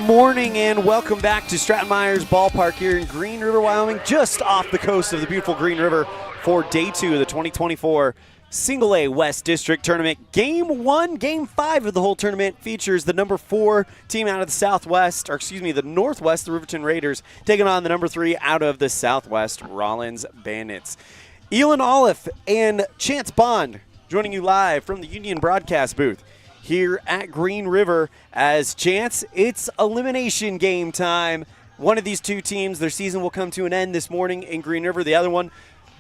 morning and welcome back to Stratton Myers Ballpark here in Green River, Wyoming, just off the coast of the beautiful Green River for Day 2 of the 2024 Single A West District Tournament. Game 1, Game 5 of the whole tournament features the number 4 team out of the Southwest, or excuse me, the Northwest, the Riverton Raiders, taking on the number 3 out of the Southwest, Rawlins Bandits. Elan, Olliff, and Chance Bond joining you live from the Union broadcast booth here at Green River. As Chance, it's elimination game time. One of these two teams, their season will come to an end this morning in Green River. The other one,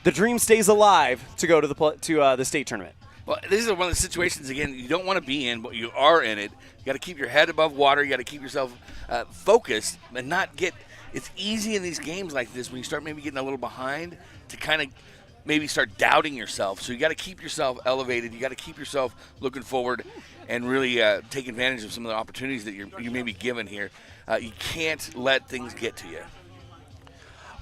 the dream stays alive to go to the state tournament. Well, this is one of the situations, again, you don't want to be in, but you are in it. You got to keep your head above water. You got to keep yourself focused and not get – it's easy in these games like this when you start maybe getting a little behind to kind of maybe start doubting yourself. So you got to keep yourself elevated. You got to keep yourself looking forward and really take advantage of some of the opportunities that you may be given here. You can't let things get to you.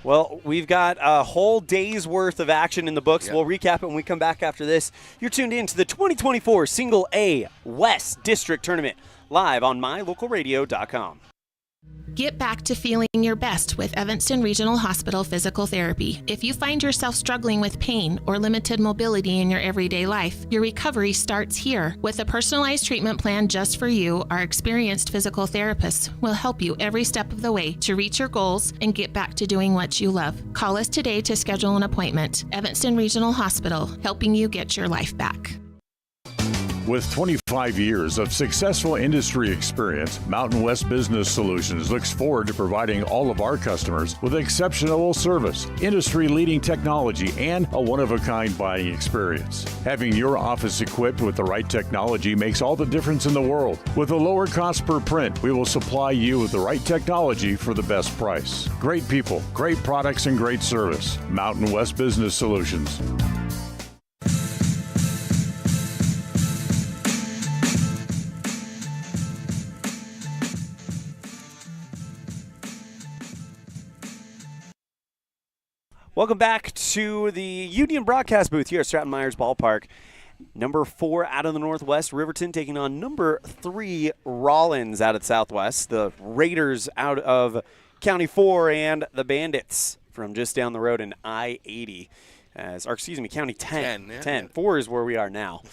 Well, we've got a whole day's worth of action in the books. Yep. We'll recap it when we come back after this. You're tuned in to the 2024 Single A West District Tournament live on mylocalradio.com. Get back to feeling your best with Evanston Regional Hospital Physical Therapy. If you find yourself struggling with pain or limited mobility in your everyday life, your recovery starts here. With a personalized treatment plan just for you, our experienced physical therapists will help you every step of the way to reach your goals and get back to doing what you love. Call us today to schedule an appointment. Evanston Regional Hospital, helping you get your life back. With 25 years of successful industry experience, Mountain West Business Solutions looks forward to providing all of our customers with exceptional service, industry-leading technology, and a one-of-a-kind buying experience. Having your office equipped with the right technology makes all the difference in the world. With a lower cost per print, we will supply you with the right technology for the best price. Great people, great products, and great service. Mountain West Business Solutions. Welcome back to the Union broadcast booth here at Stratton Myers Ballpark. Number 4 out of the Northwest, Riverton, taking on number 3, Rawlins out of the Southwest. The Raiders out of County 4 and the Bandits from just down the road in I-80. County 10. Yeah. 10. 4 is where we are now.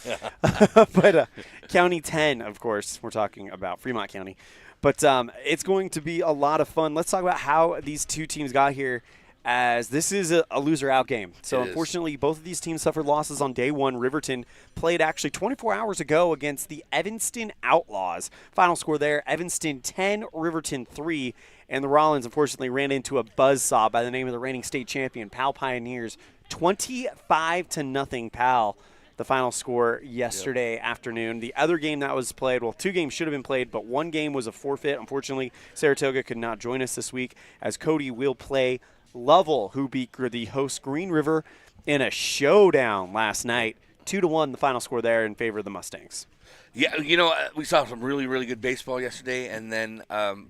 But County 10, of course, we're talking about Fremont County. But it's going to be a lot of fun. Let's talk about how these two teams got here, as this is a loser-out game. So, unfortunately, both of these teams suffered losses on day 1. Riverton played actually 24 hours ago against the Evanston Outlaws. Final score there, Evanston 10, Riverton 3. And the Rawlins, unfortunately, ran into a buzzsaw by the name of the reigning state champion, Powell Pioneers, 25-0 Powell. The final score yesterday afternoon. The other game that was played, well, 2 games should have been played, but 1 game was a forfeit. Unfortunately, Saratoga could not join us this week, as Cody will play Lovell, who beat the host Green River in a showdown last night. 2-1 the final score there in favor of the Mustangs. Yeah, we saw some really, really good baseball yesterday, and then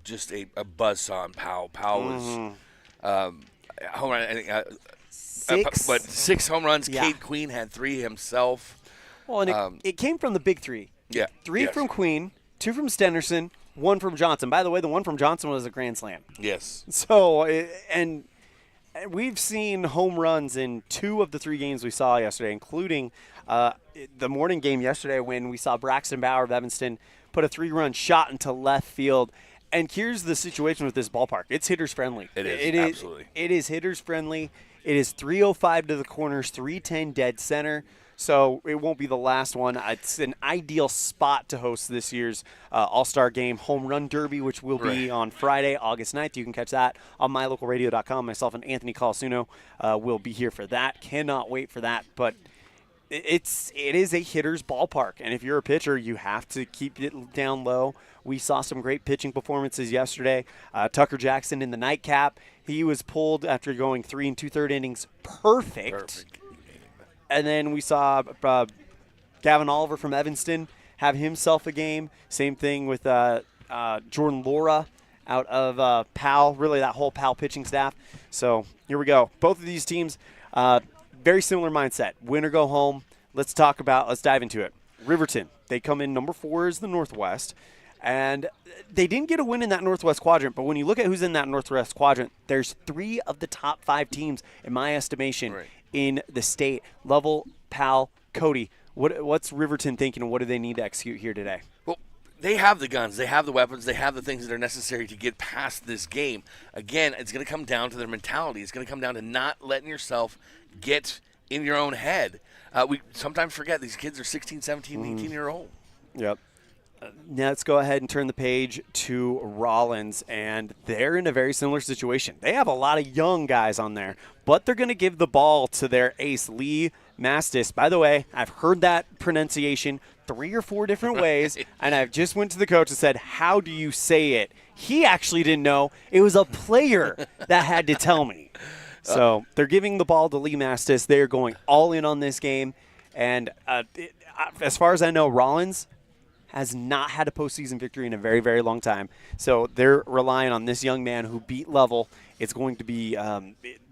just a buzzsaw on Powell. Powell was home run, I think, 6 home runs. Yeah. Cade Queen had 3 himself. Well, and it came from the big 3. Yeah. 3 from Queen, 2 from Stenderson, 1 from Johnson. By the way, the 1 from Johnson was a grand slam. Yes. So, and we've seen home runs in 2 of the 3 games we saw yesterday, including the morning game yesterday when we saw Braxton Bauer of Evanston put a 3-run shot into left field. And here's the situation with this ballpark. It's hitters friendly. It is, absolutely. It is hitters friendly. It is 305 to the corners, 310 dead center. So it won't be the last one. It's an ideal spot to host this year's All-Star Game Home Run Derby, which will be on Friday, August 9th. You can catch that on mylocalradio.com. Myself and Anthony Colasuno will be here for that. Cannot wait for that. But it is a hitter's ballpark, and if you're a pitcher, you have to keep it down low. We saw some great pitching performances yesterday. Tucker Jackson in the nightcap. He was pulled after going 3 2/3 innings. Perfect. And then we saw Gavin Oliver from Evanston have himself a game. Same thing with Jordan Laura out of Powell, really that whole Powell pitching staff. So here we go. Both of these teams, very similar mindset. Win or go home. Let's dive into it. Riverton, they come in number 4 is the Northwest. And they didn't get a win in that Northwest quadrant, but when you look at who's in that Northwest quadrant, there's 3 of the top 5 teams, in my estimation, in the state. Lovell, Powell, Cody. What's Riverton thinking, and what do they need to execute here today? Well, they have the guns, they have the weapons, they have the things that are necessary to get past this game. Again, it's going to come down to their mentality. It's going to come down to not letting yourself get in your own head. We sometimes forget these kids are 16, 17, 18-year-old. Yep. Now let's go ahead and turn the page to Rawlins, and they're in a very similar situation. They have a lot of young guys on there, but they're going to give the ball to their ace, Lee Mastis. By the way, I've heard that pronunciation 3 or 4 different ways, and I've just went to the coach and said, how do you say it? He actually didn't know. It was a player that had to tell me. So they're giving the ball to Lee Mastis. They're going all in on this game, and as far as I know, Rawlins has not had a postseason victory in a very, very long time. So they're relying on this young man who beat Lovell. It's going to be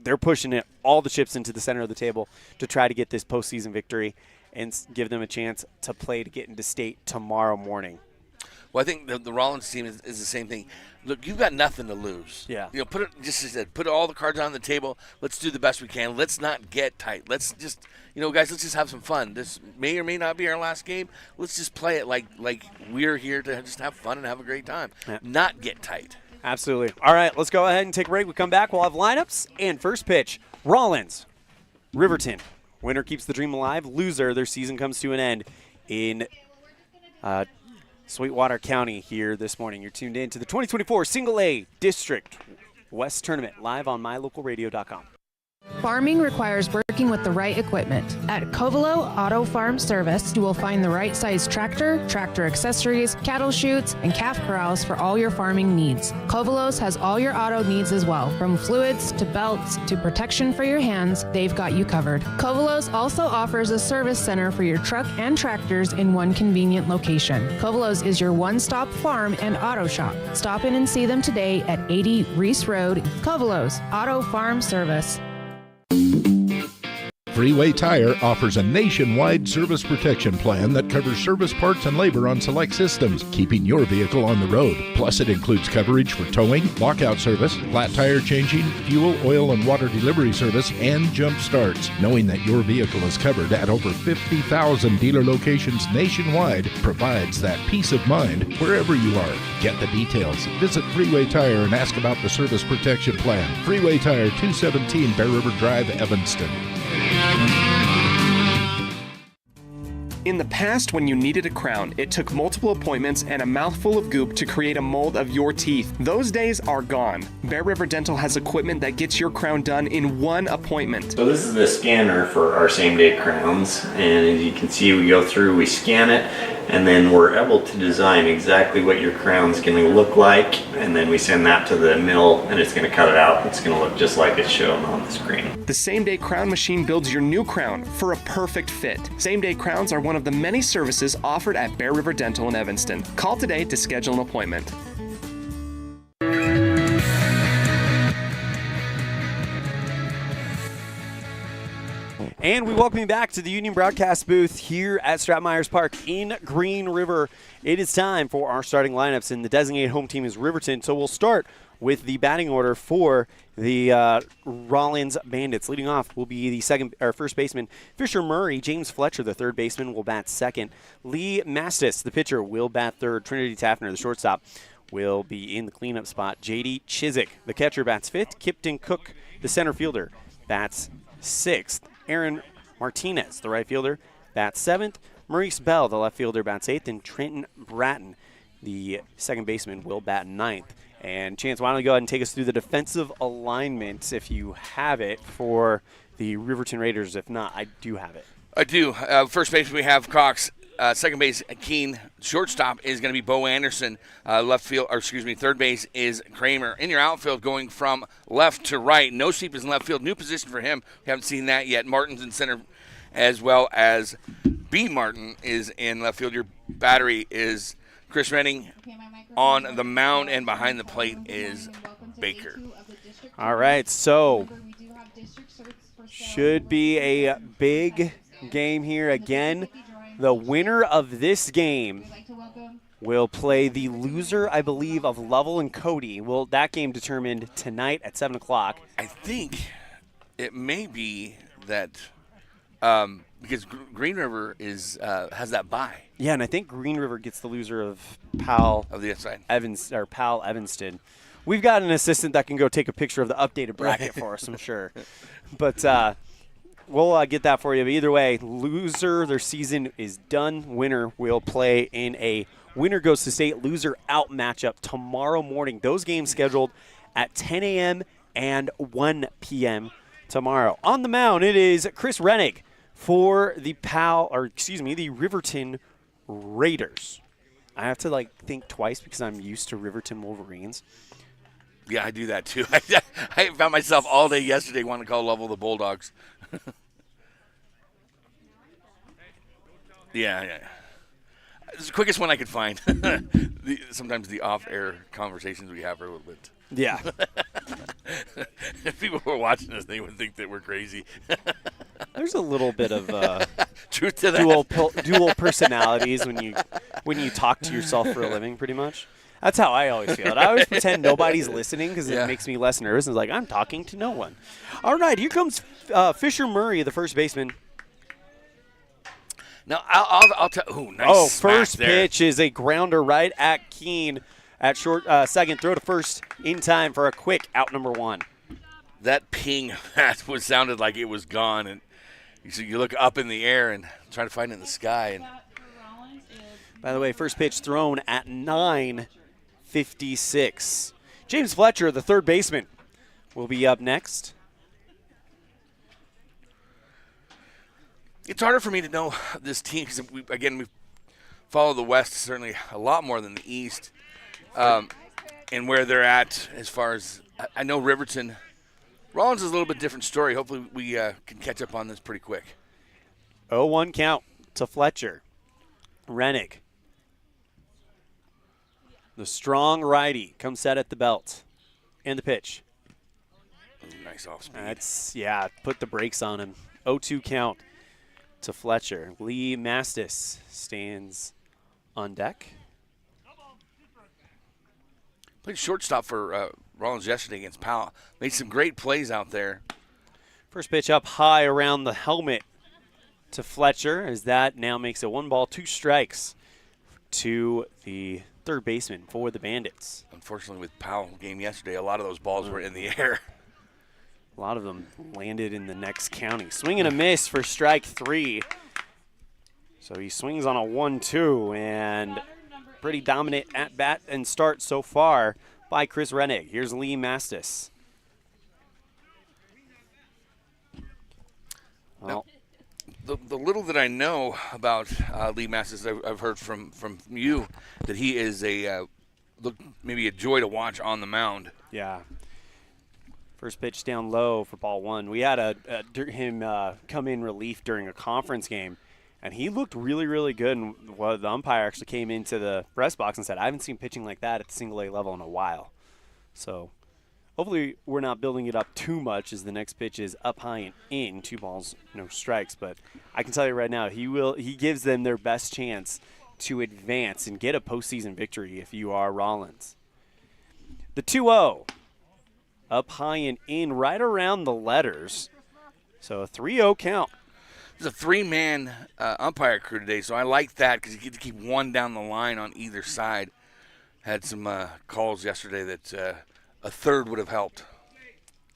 they're pushing all the chips into the center of the table to try to get this postseason victory and give them a chance to play to get into state tomorrow morning. Well, I think the Rawlins team is the same thing. Look, you've got nothing to lose. Yeah. Put all the cards on the table. Let's do the best we can. Let's not get tight. Let's just, guys, let's just have some fun. This may or may not be our last game. Let's just play it like we're here to just have fun and have a great time. Yeah. Not get tight. Absolutely. All right, let's go ahead and take a break. We come back. We'll have lineups and first pitch. Rawlins, Riverton. Winner keeps the dream alive. Loser, their season comes to an end in Sweetwater County here this morning. You're tuned in to the 2024 Single A District West Tournament live on mylocalradio.com. Farming requires working with the right equipment. At Covelo Auto Farm Service, you will find the right size tractor, tractor accessories, cattle chutes, and calf corrals for all your farming needs. Covelos has all your auto needs as well. From fluids to belts to protection for your hands, they've got you covered. Covelos also offers a service center for your truck and tractors in one convenient location. Covelos is your one-stop farm and auto shop. Stop in and see them today at 80 Reese Road. Covelos Auto Farm Service. Freeway Tire offers a nationwide service protection plan that covers service parts and labor on select systems, keeping your vehicle on the road. Plus, it includes coverage for towing, lockout service, flat tire changing, fuel, oil, and water delivery service, and jump starts. Knowing that your vehicle is covered at over 50,000 dealer locations nationwide provides that peace of mind wherever you are. Get the details. Visit Freeway Tire and ask about the service protection plan. Freeway Tire, 217 Bear River Drive, Evanston. In the past, when you needed a crown, it took multiple appointments and a mouthful of goop to create a mold of your teeth. Those days are gone. Bear River Dental has equipment that gets your crown done in one appointment. So this is the scanner for our same-day crowns, and as you can see, we go through, we scan it, and then we're able to design exactly what your crown's going to look like, and then we send that to the mill, and it's going to cut it out. It's going to look just like it's shown on the screen. The same-day crown machine builds your new crown for a perfect fit. Same-day crowns are one of the many services offered at Bear River Dental in Evanston. Call today to schedule an appointment. And we welcome you back to the Union Broadcast booth here at Stratton Myers Park in Green River. It is time for our starting lineups, and the designated home team is Riverton. So we'll start with the batting order for the Rawlins Bandits. Leading off will be the first baseman, Fisher Murray. James Fletcher, the third baseman, will bat second. Lee Mastis, the pitcher, will bat third. Trinity Taffner, the shortstop, will be in the cleanup spot. J.D. Chiswick, the catcher, bats fifth. Kipton Cook, the center fielder, bats sixth. Aaron Martinez, the right fielder, bats seventh. Maurice Bell, the left fielder, bats eighth. And Trenton Bratton, the second baseman, will bat ninth. And Chance, why don't you go ahead and take us through the defensive alignment, if you have it, for the Riverton Raiders. If not, I do have it. I do. First base, we have Cox. Second base, Keene. Shortstop is going to be Bo Anderson. Third base is Kramer. In your outfield, going from left to right. No Sheep is in left field. New position for him. We haven't seen that yet. Martin's in center, as well as B. Martin is in left field. Your battery is Chris Renning. On the mound and behind the plate is Baker. All right, so should be a big game here again. The winner of this game will play the loser, I believe, of Lovell and Cody. Will that game determined tonight at 7 o'clock? I think it may be that because Green River has that bye Yeah, and I think Green River gets the loser of Powell of the inside. Powell Evanston. We've got an assistant that can go take a picture of the updated bracket for us, I'm sure. But we'll get that for you. But either way, loser, their season is done. Winner will play in a winner goes to state, loser out matchup tomorrow morning. Those games scheduled at 10 a.m. and 1 p.m. tomorrow. On the mound, it is Chris Rennig for the the Riverton Raiders. I have to think twice because I'm used to Riverton Wolverines. Yeah, I do that too. I found myself all day yesterday wanting to call Lovell the Bulldogs. Yeah. It's the quickest one I could find. Sometimes the off-air conversations we have are a little bit. Yeah. If people were watching us, they would think that we're crazy. There's a little bit of truth to that. Dual personalities when you talk to yourself for a living, pretty much. That's how I always feel. I always pretend nobody's listening because it makes me less nervous. It's like I'm talking to no one. All right, here comes Fisher Murray, the first baseman. Now I'll tell. Ooh, nice. First pitch is a grounder right at Keene at short second. Throw to first in time for a quick out number one. That ping sounded like it was gone, and you look up in the air and try to find it in the sky. And by the way, first pitch thrown at 9:56. James Fletcher, the third baseman, will be up next. It's harder for me to know this team because, we follow the West certainly a lot more than the East, and where they're at as far as I know. Riverton, Rawlins is a little bit different story. Hopefully we can catch up on this pretty quick. 0-1 count to Fletcher. Rennig, the strong righty, comes set at the belt, and the pitch. Ooh, nice off speed. Put the brakes on him. 0-2 count to Fletcher. Lee Mastis stands on deck. Played shortstop for Rawlins yesterday against Powell. Made some great plays out there. First pitch up high around the helmet to Fletcher, as that now makes it 1-2 strikes to the third baseman for the Bandits. Unfortunately, with Powell game yesterday, a lot of those balls were in the air. A lot of them landed in the next county. Swing and a miss for strike 3. So he swings on a 1-2, and pretty dominant at bat and start so far by Chris Rennig. Here's Lee Mastis. Well, the little that I know about Lee Mastis, I've heard from you that he is maybe a joy to watch on the mound. Yeah. First pitch down low for ball 1. We had him come in relief during a conference game, and he looked really, really good. And the umpire actually came into the press box and said, I haven't seen pitching like that at the single-A level in a while. So hopefully we're not building it up too much as the next pitch is up high and in. 2 balls, no strikes. But I can tell you right now, he gives them their best chance to advance and get a postseason victory if you are Rawlins. The 2-0. Up high and in, right around the letters. So a 3-0 count. There's a 3-man umpire crew today, so I like that because you get to keep one down the line on either side. Had some calls yesterday that a third would have helped.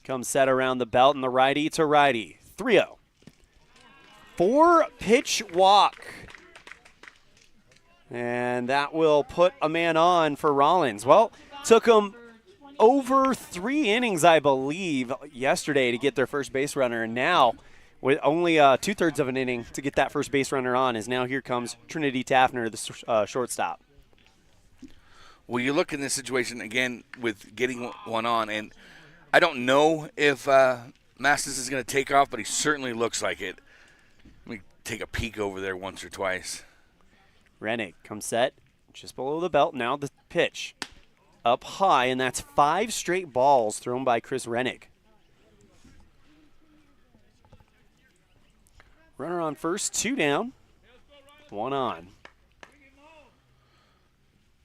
Comes set around the belt and the righty to righty. 3-0. 4-pitch walk. And that will put a man on for Rawlins. Well, took him over 3 innings, I believe, yesterday to get their first base runner. And now, with only 2/3 of an inning to get that first base runner on, is now here comes Trinity Taffner, the shortstop. Well, you look in this situation, again, with getting one on, and I don't know if Mastis is going to take off, but he certainly looks like it. Let me take a peek over there once or twice. Rennig comes set just below the belt. Now the pitch. Up high, and that's 5 straight balls thrown by Chris Rennig. Runner on first, 2 down, 1 on.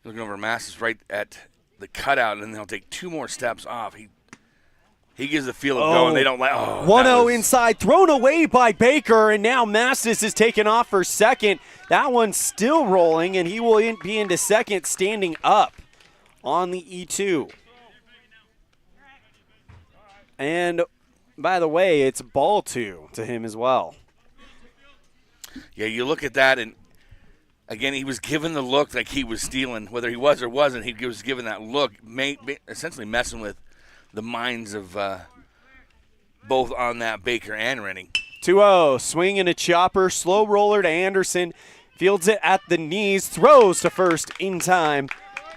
Looking over Mastis right at the cutout, and then he'll take 2 more steps off. He gives the feel of going. They don't let. 1-0 inside, thrown away by Baker, and now Mastis is taken off for second. That one's still rolling, and he will be into second, standing up on the E2. And by the way, it's ball 2 to him as well. Yeah, you look at that, and again, he was given the look like he was stealing. Whether he was or wasn't, he was given that look, essentially messing with the minds of both on that Baker and Renning. 2-0, swing and a chopper, slow roller to Anderson, fields it at the knees, throws to first in time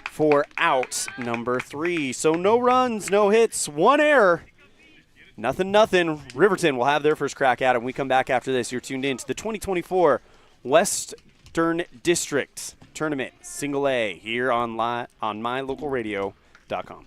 for out number 3. So no runs, no hits, 1 error. Nothing. Riverton will have their first crack at it when we come back after this. You're tuned in to the 2024 Western District Tournament Single A here on mylocalradio.com.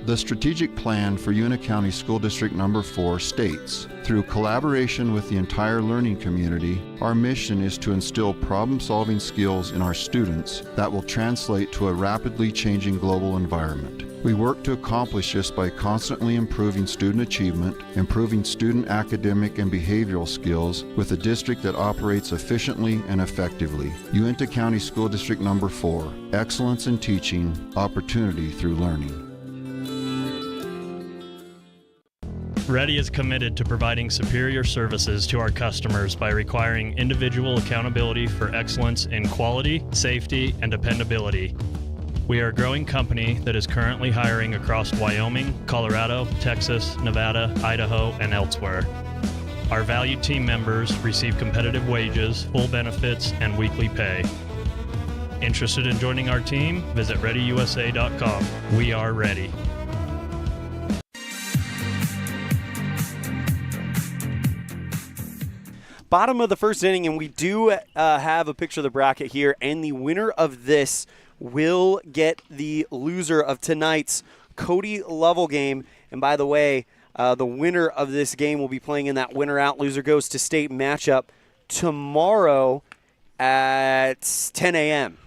The strategic plan for Una County School District Number 4 states, through collaboration with the entire learning community, our mission is to instill problem-solving skills in our students that will translate to a rapidly changing global environment. We work to accomplish this by constantly improving student achievement, improving student academic and behavioral skills with a district that operates efficiently and effectively. Uintah County School District Number 4, excellence in teaching, opportunity through learning. Ready is committed to providing superior services to our customers by requiring individual accountability for excellence in quality, safety, and dependability. We are a growing company that is currently hiring across Wyoming, Colorado, Texas, Nevada, Idaho, and elsewhere. Our valued team members receive competitive wages, full benefits, and weekly pay. Interested in joining our team? Visit ReadyUSA.com. We are ready. Bottom of the first inning, and we do have a picture of the bracket here, and the winner of this will get the loser of tonight's Cody Lovell game. And by the way, the winner of this game will be playing in that winner out, loser goes to state matchup tomorrow at 10 a.m.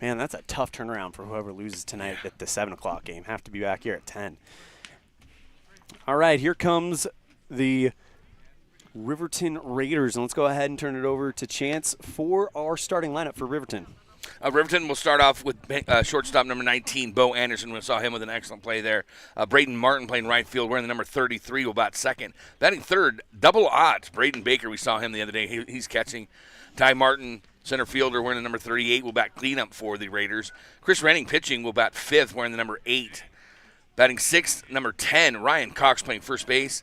Man, that's a tough turnaround for whoever loses tonight at the 7 o'clock game. Have to be back here at 10. All right, here comes the Riverton Raiders. And let's go ahead and turn it over to Chance for our starting lineup for Riverton. Riverton will start off with shortstop number 19, Bo Anderson. We saw him with an excellent play there. Braden Martin playing right field, wearing the number 33, will bat second. Batting third, double odds, Braden Baker. We saw him the other day. He's catching. Ty Martin, center fielder, wearing the number 38, will bat cleanup for the Raiders. Chris Renning pitching will bat fifth, wearing the number 8. Batting sixth, number 10, Ryan Cox playing first base.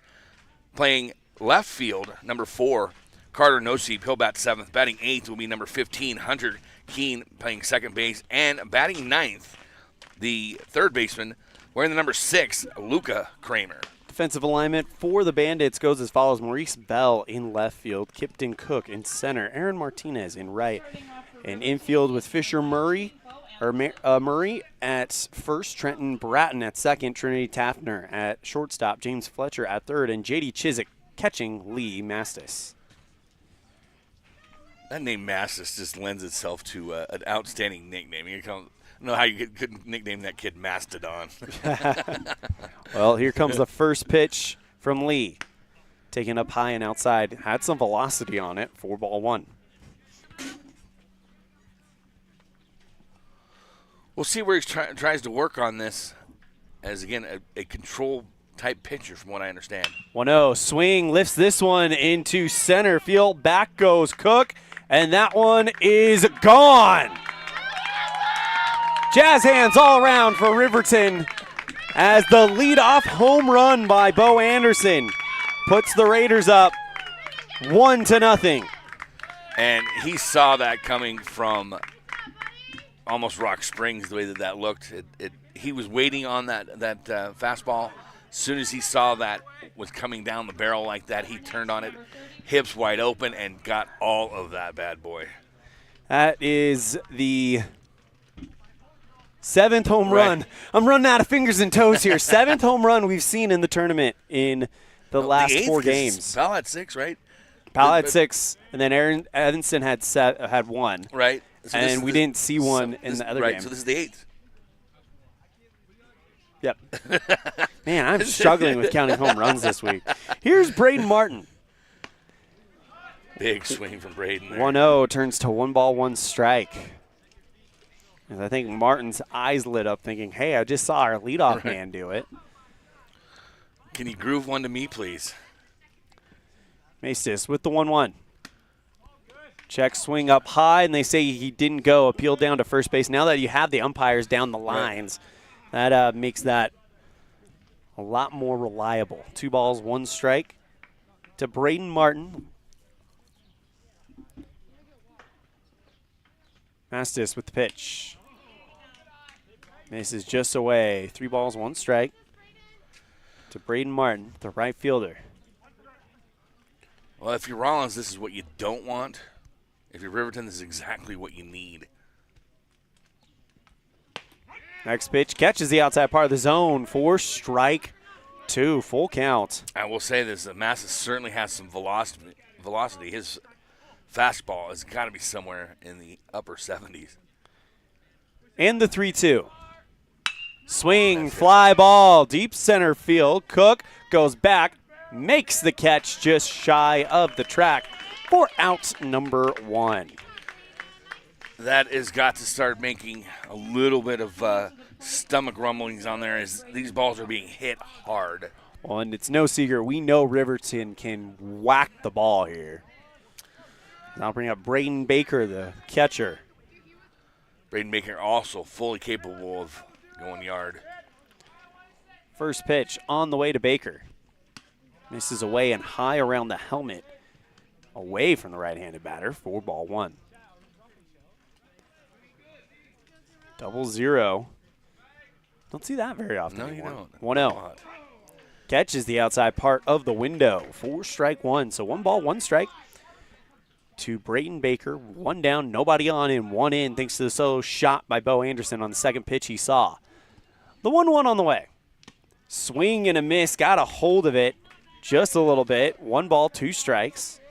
Playing left field, number 4, Carter Noseep. He'll bat seventh. Batting eighth will be number 15, Hunter Keene playing second base. And batting ninth, the third baseman, wearing the number 6, Luca Kramer. Defensive alignment for the Bandits goes as follows. Maurice Bell in left field, Kipton Cook in center, Aaron Martinez in right, and infield with Fisher Murray at first, Trenton Bratton at second, Trinity Taffner at shortstop, James Fletcher at third, and J.D. Chiswick catching Lee Mastis. That name Mastis just lends itself to an outstanding nickname. I don't know how you could nickname that kid Mastodon. Well, here comes the first pitch from Lee. Taken up high and outside. Had some velocity on it for ball 1. We'll see where he tries to work on this as, again, a control-type pitcher from what I understand. 1-0, swing, lifts this one into center field. Back goes Cook, and that one is gone. Jazz hands all around for Riverton as the leadoff home run by Bo Anderson puts the Raiders up 1-0. And he saw that coming from almost Rock Springs, the way that looked. He was waiting on that fastball. As soon as he saw that was coming down the barrel like that, he turned on it, hips wide open, and got all of that bad boy. That is the 7th home run. I'm running out of fingers and toes here. 7th home run we've seen in the tournament in the last 4 games. Bell had 6, right? Powell had 6, and then Evanston had 1. Right. So and we didn't see one in the other game. Right, so this is the 8th. Yep. Man, I'm struggling with counting home runs this week. Here's Braden Martin. Big swing from Braden there. 1-0 turns to 1 ball, 1 strike. And I think Martin's eyes lit up thinking, hey, I just saw our leadoff man do it. Can you groove one to me, please? Mastis with the 1-1. Check swing up high, and they say he didn't go. Appeal down to first base. Now that you have the umpires down the lines, that makes that a lot more reliable. 2 balls, 1 strike to Braden Martin. Mastis with the pitch. Misses just away. 3 balls, 1 strike to Braden Martin, the right fielder. Well, if you're Rawlins, this is what you don't want. If you're Riverton, this is exactly what you need. Next pitch catches the outside part of the zone for strike 2, full count. I will say this, Mastis certainly has some velocity. His fastball has got to be somewhere in the upper 70s. And the 3-2. Swing, fly ball, deep center field. Cook goes back, makes the catch just shy of the track for out number 1. That has got to start making a little bit of stomach rumblings on there as these balls are being hit hard. Well, and it's no secret. We know Riverton can whack the ball here. I'll bring up Braden Baker, the catcher. Braden Baker also fully capable of going yard. First pitch on the way to Baker. Misses away and high around the helmet. Away from the right-handed batter for ball 1. 0-0. Don't see that very often. No, anymore. you don't. 1-0. Catches the outside part of the window for strike 1. So 1 ball, 1 strike to Braden Baker. 1 down, nobody on, and 1 in thanks to the solo shot by Bo Anderson on the second pitch he saw. The 1-1 on the way. Swing and a miss. Got a hold of it just a little bit. 1 ball, 2 strikes.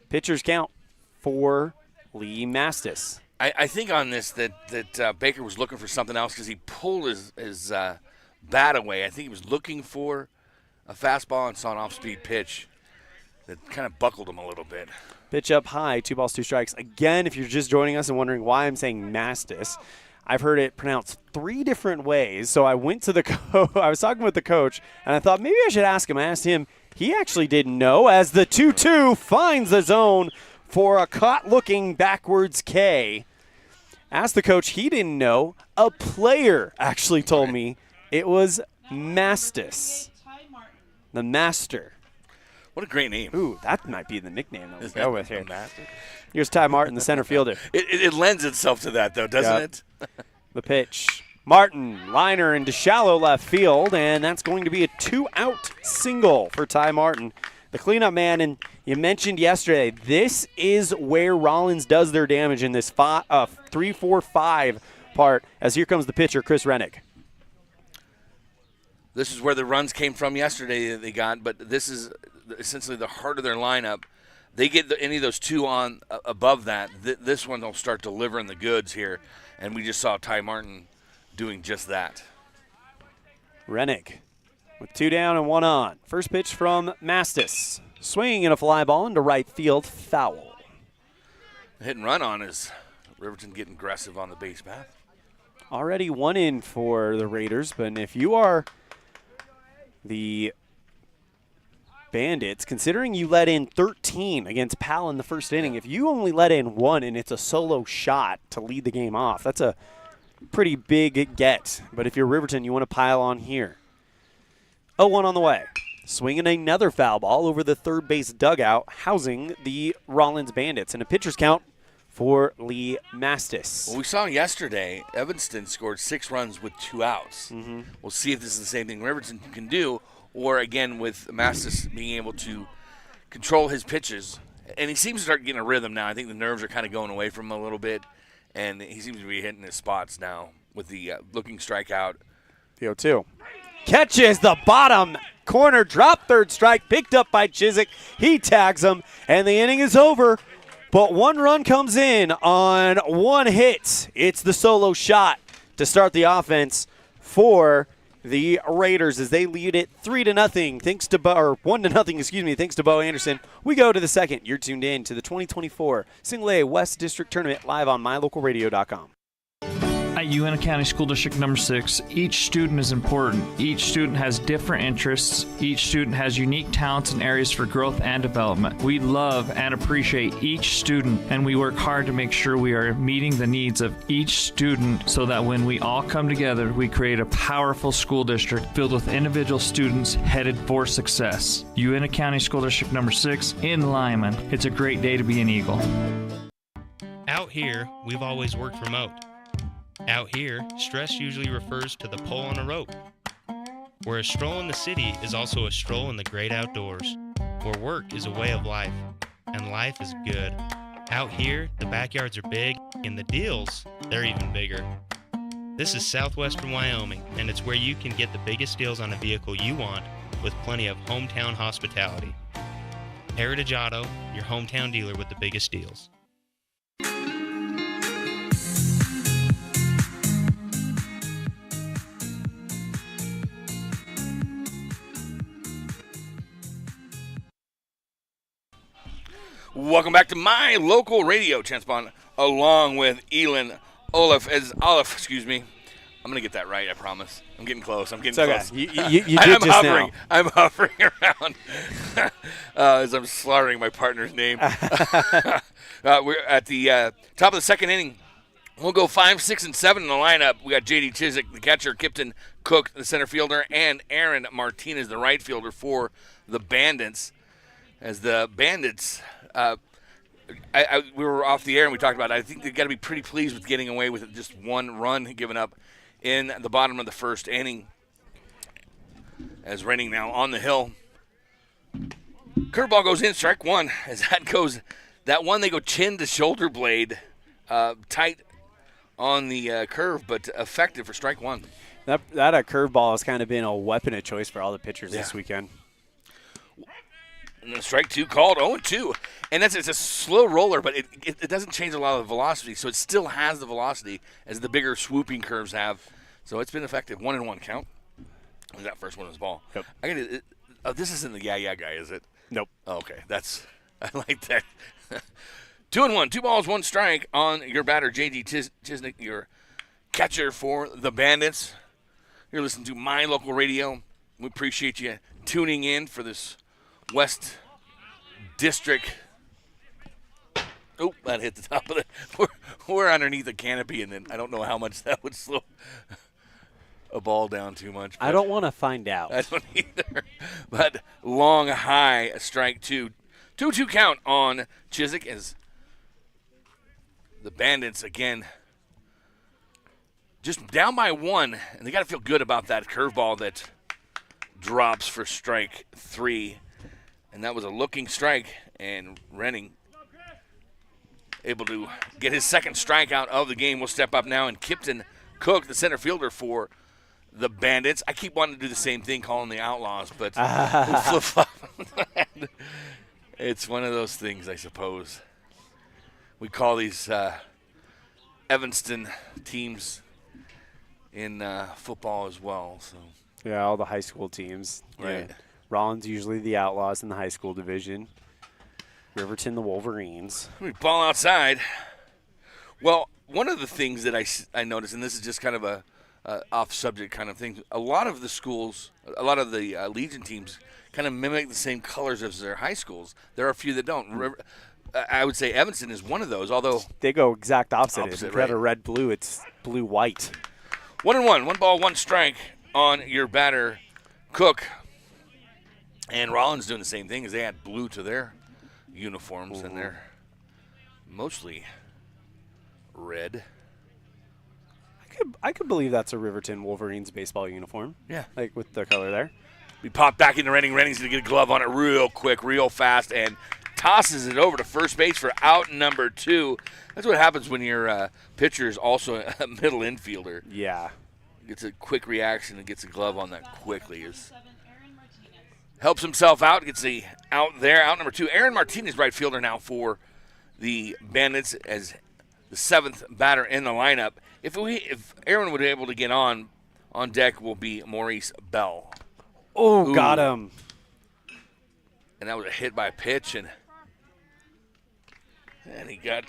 Pitcher's count for Lee Mastis. I think on this that Baker was looking for something else because he pulled his bat away. I think he was looking for a fastball and saw an off-speed pitch that kind of buckled him a little bit. Pitch up high, 2 balls, 2 strikes. Again, if you're just joining us and wondering why I'm saying Mastis, I've heard it pronounced 3 different ways. So I went to I was talking with the coach, and I thought maybe I should ask him. I asked him. He actually didn't know as the 2-2 finds the zone for a caught-looking backwards K. Asked the coach, he didn't know. A player actually told me it was Mastis, the master. What a great name. Ooh, that might be the nickname that we'll go with here. Here's Ty Martin, the center fielder. It lends itself to that, though, doesn't it? The pitch. Martin, liner into shallow left field, and that's going to be a 2-out single for Ty Martin, the cleanup man. And you mentioned yesterday, this is where Rawlins does their damage in this 3-4-5 part, as here comes the pitcher, Chris Rennick. This is where the runs came from yesterday that they got, but this is essentially the heart of their lineup. They get any of those 2 on above that, this one will start delivering the goods here, and we just saw Ty Martin doing just that. Rennick with 2 down and 1 on. First pitch from Mastis. Swing and a fly ball into right field, foul. Hit and run on is Riverton getting aggressive on the base path. Already 1 in for the Raiders, but if you are the Bandits, considering you let in 13 against Powell in the first inning, if you only let in 1 and it's a solo shot to lead the game off, that's a pretty big get. But if you're Riverton, you want to pile on here. 0-1 on the way. Swinging another foul ball over the third base dugout, housing the Rawlins Bandits. And a pitcher's count for Lee Mastis. Well, we saw yesterday, Evanston scored 6 runs with 2 outs. Mm-hmm. We'll see if this is the same thing Riverton can do, or again with Mastis being able to control his pitches. And he seems to start getting a rhythm now. I think the nerves are kind of going away from him a little bit. And he seems to be hitting his spots now with the looking strikeout. The 0-2. Catches the bottom corner, drop third strike, picked up by Chiswick. He tags him, and the inning is over. But one run comes in on one hit. It's the solo shot to start the offense for the Raiders as they lead it 3-0 thanks to 1-0, thanks to Bo Anderson. We go to the second. You're tuned in to the 2024 Single A West District Tournament live on mylocalradio.com. At UNT County School District number 6, each student is important. Each student has different interests. Each student has unique talents and areas for growth and development. We love and appreciate each student, and we work hard to make sure we are meeting the needs of each student so that when we all come together, we create a powerful school district filled with individual students headed for success. UNT County School District number 6 in Lyman. It's a great day to be an Eagle. Out here, we've always worked remote. Out here, stress usually refers to the pull on a rope. Where a stroll in the city is also a stroll in the great outdoors. Where work is a way of life, and life is good. Out here, the backyards are big, and the deals, they're even bigger. This is southwestern Wyoming, and it's where you can get the biggest deals on a vehicle you want with plenty of hometown hospitality. Heritage Auto, your hometown dealer with the biggest deals. Welcome back to My Local Radio, Chance Bond, along with Elan, Olliff. I'm going to get that right, I promise. I'm getting close. I'm getting close. You did just hovering. now. I'm hovering around as I'm slaughtering my partner's name. We're at the top of the second inning. We'll go 5, 6, and 7 in the lineup. We got J.D. Chiswick, the catcher, Kipton Cook, the center fielder, and Aaron Martinez, the right fielder for the Bandits. As the Bandits, we were off the air and we talked about it. I think they've got to be pretty pleased with getting away with just one run given up in the bottom of the first inning. As Renning now on the hill. Curveball goes in, strike one. As that one, they go chin to shoulder blade, tight on the curve, but effective for strike one. That curveball has kind of been a weapon of choice for all the pitchers this weekend. And then strike two called, 0-2. And it's a slow roller, but it doesn't change a lot of the velocity, so it still has the velocity as the bigger swooping curves have. So it's been effective. 1-1 count. That first one was ball. Yep. This isn't the yeah guy, is it? Nope. Oh, okay, I like that. 2-1, 2 balls, 1 strike on your batter, J.D. Chiswick, your catcher for the Bandits. You're listening to My Local Radio. We appreciate you tuning in for this West District. Oh, that hit the top of the. We're underneath the canopy, and then I don't know how much that would slow a ball down too much. I don't want to find out. I don't either. But long high, strike two. 2-2 count on Chiswick as the Bandits again just down by 1, and they got to feel good about that curveball that drops for strike 3. And that was a looking strike, and Renning able to get his second strikeout of the game. Will step up now, and Kipton Cook, the center fielder for the Bandits. I keep wanting to do the same thing, calling the Outlaws, but flip-flop. It's one of those things, I suppose. We call these Evanston teams in football as well. So yeah, all the high school teams. Right. Yeah. Rawlins usually the Outlaws in the high school division. Riverton the Wolverines. We ball outside. Well, one of the things that I noticed, and this is just kind of a off-subject kind of thing, a lot of the schools, a lot of the Legion teams kind of mimic the same colors as their high schools. There are a few that don't. I would say Evanston is one of those, although they go exact opposite. If you right. have a red-blue, it's blue-white. 1-1, 1 ball, 1 strike on your batter, Cook. And Rawlins doing the same thing as they add blue to their uniforms, and they're mostly red. I could believe that's a Riverton Wolverines baseball uniform. Yeah. Like with the color there. We pop back into Renning. Renning's going to get a glove on it real quick, real fast, and tosses it over to first base for out number 2. That's what happens when your pitcher is also a middle infielder. Yeah. Gets a quick reaction and gets a glove on that quickly. helps himself out, gets the out there. Out number 2, Aaron Martinez, right fielder now for the Bandits as the 7th batter in the lineup. If Aaron would be able to get on deck will be Maurice Bell. Oh, got him. And that was a hit by a pitch, and he got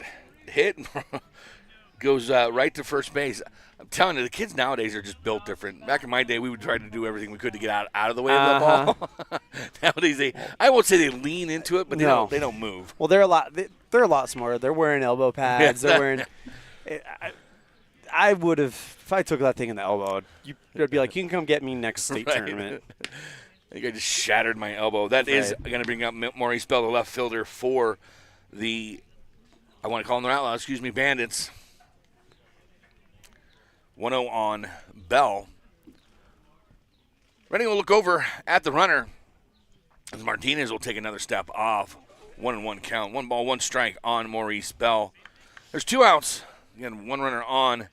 hit and goes right to first base. I'm telling you, the kids nowadays are just built different. Back in my day, we would try to do everything we could to get out of the way of the ball. Nowadays, I won't say they lean into it, but they don't move. Well, they're a lot smarter. They're wearing elbow pads. They're wearing. I would have, if I took that thing in the elbow, you'd be like, you can come get me next state tournament. I think I just shattered my elbow. That is going to bring up Maurice Bell, the left fielder for the, I want to call them the Outlaws, Bandits. 1-0 on Bell. Ready, we'll look over at the runner as Martinez will take another step off. 1-1 count. 1 ball, 1 strike on Maurice Bell. There's 2 outs. Again, 1 runner on.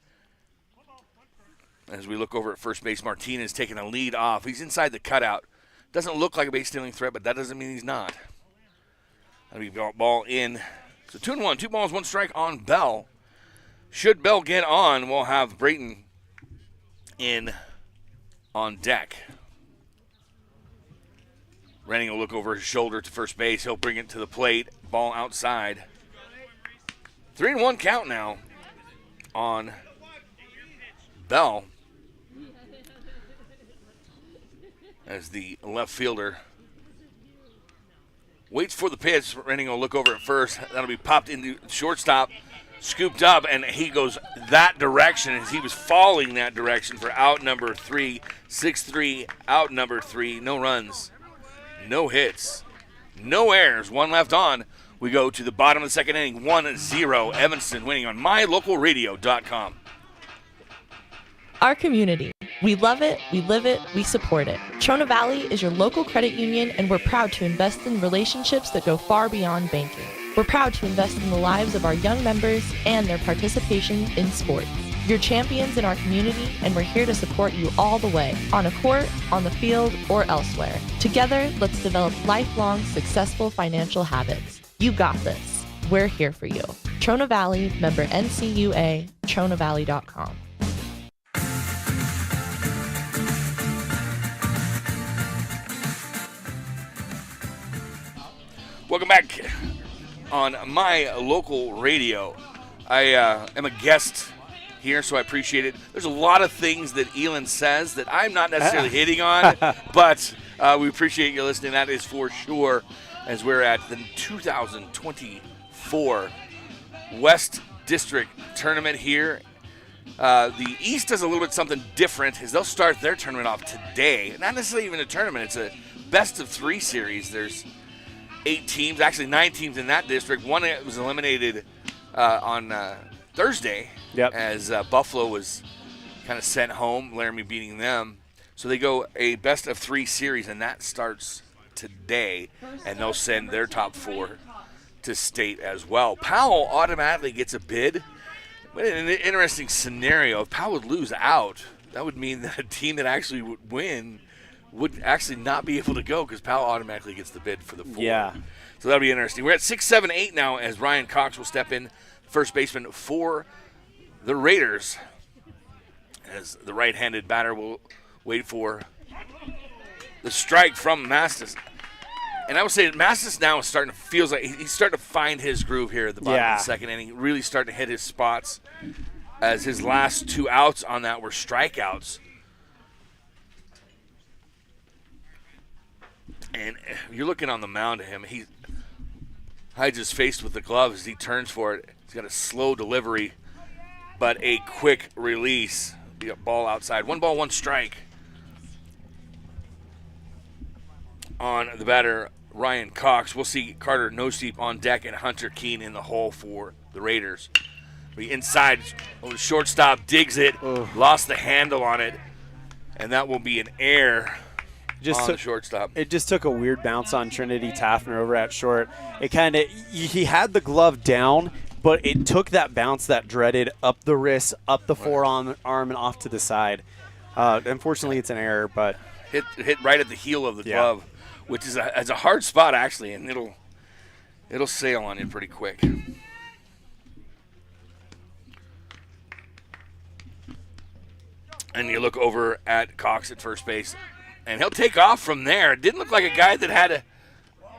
As we look over at first base, Martinez taking a lead off. He's inside the cutout. Doesn't look like a base stealing threat, but that doesn't mean he's not. That'll be ball in. So 2-1, 2 balls, 1 strike on Bell. Should Bell get on, we'll have Brayton in on deck. Renning will look over his shoulder to first base. He'll bring it to the plate. Ball outside. 3-1 count now on Bell. As the left fielder waits for the pitch. Renning will look over at first. That'll be popped into shortstop. Scooped up, and he goes that direction as he was falling that direction for out number 3. 6-3, out number 3. No runs, no hits, no errors. 1 left on. We go to the bottom of the second inning. 1-0. Evanston winning on mylocalradio.com. Our community. We love it, we live it, we support it. Trona Valley is your local credit union, and we're proud to invest in relationships that go far beyond banking. We're proud to invest in the lives of our young members and their participation in sports. You're champions in our community, and we're here to support you all the way, on a court, on the field, or elsewhere. Together, let's develop lifelong, successful financial habits. You got this. We're here for you. Trona Valley, member NCUA, TronaValley.com. Welcome back on my local radio. I am a guest here, so I appreciate it. There's a lot of things that Elan says that I'm not necessarily hitting on, but we appreciate you listening. That is for sure, as we're at the 2024 West District Tournament here. The East does a little bit something different, as they'll start their tournament off today. Not necessarily even a tournament. It's a best-of-3 series. There's 8 teams, actually 9 teams in that district. One was eliminated on Thursday, as Buffalo was kind of sent home, Laramie beating them. So they go a best-of-3 series, and that starts today, and they'll send their top 4 to state as well. Powell automatically gets a bid. But in an interesting scenario, if Powell would lose out, that would mean that a team that actually would win would actually not be able to go because Powell automatically gets the bid for the 4. Yeah. So that'll be interesting. We're at 6, 7, 8 now as Ryan Cox will step in, first baseman for the Raiders. As the right-handed batter will wait for the strike from Mastis. And I would say that Mastis now is feels like he's starting to find his groove here at the bottom of the second inning, really starting to hit his spots as his last 2 outs on that were strikeouts. And you're looking on the mound at him. He hides his face with the glove as he turns for it. He's got a slow delivery, but a quick release. Ball outside. 1 ball, 1 strike on the batter, Ryan Cox. We'll see Carter Noseep on deck and Hunter Keene in the hole for the Raiders. The inside, shortstop digs it, lost the handle on it, and that will be an error. The shortstop. It just took a weird bounce on Trinity Taffner over at short. It kind of, he had the glove down, but it took that bounce, that dreaded, up the wrist, up the forearm, and off to the side. Unfortunately, it's an error, but hit right at the heel of the glove, which is a hard spot actually, and it'll sail on you pretty quick. And you look over at Cox at first base, and he'll take off from there. It didn't look like a guy that had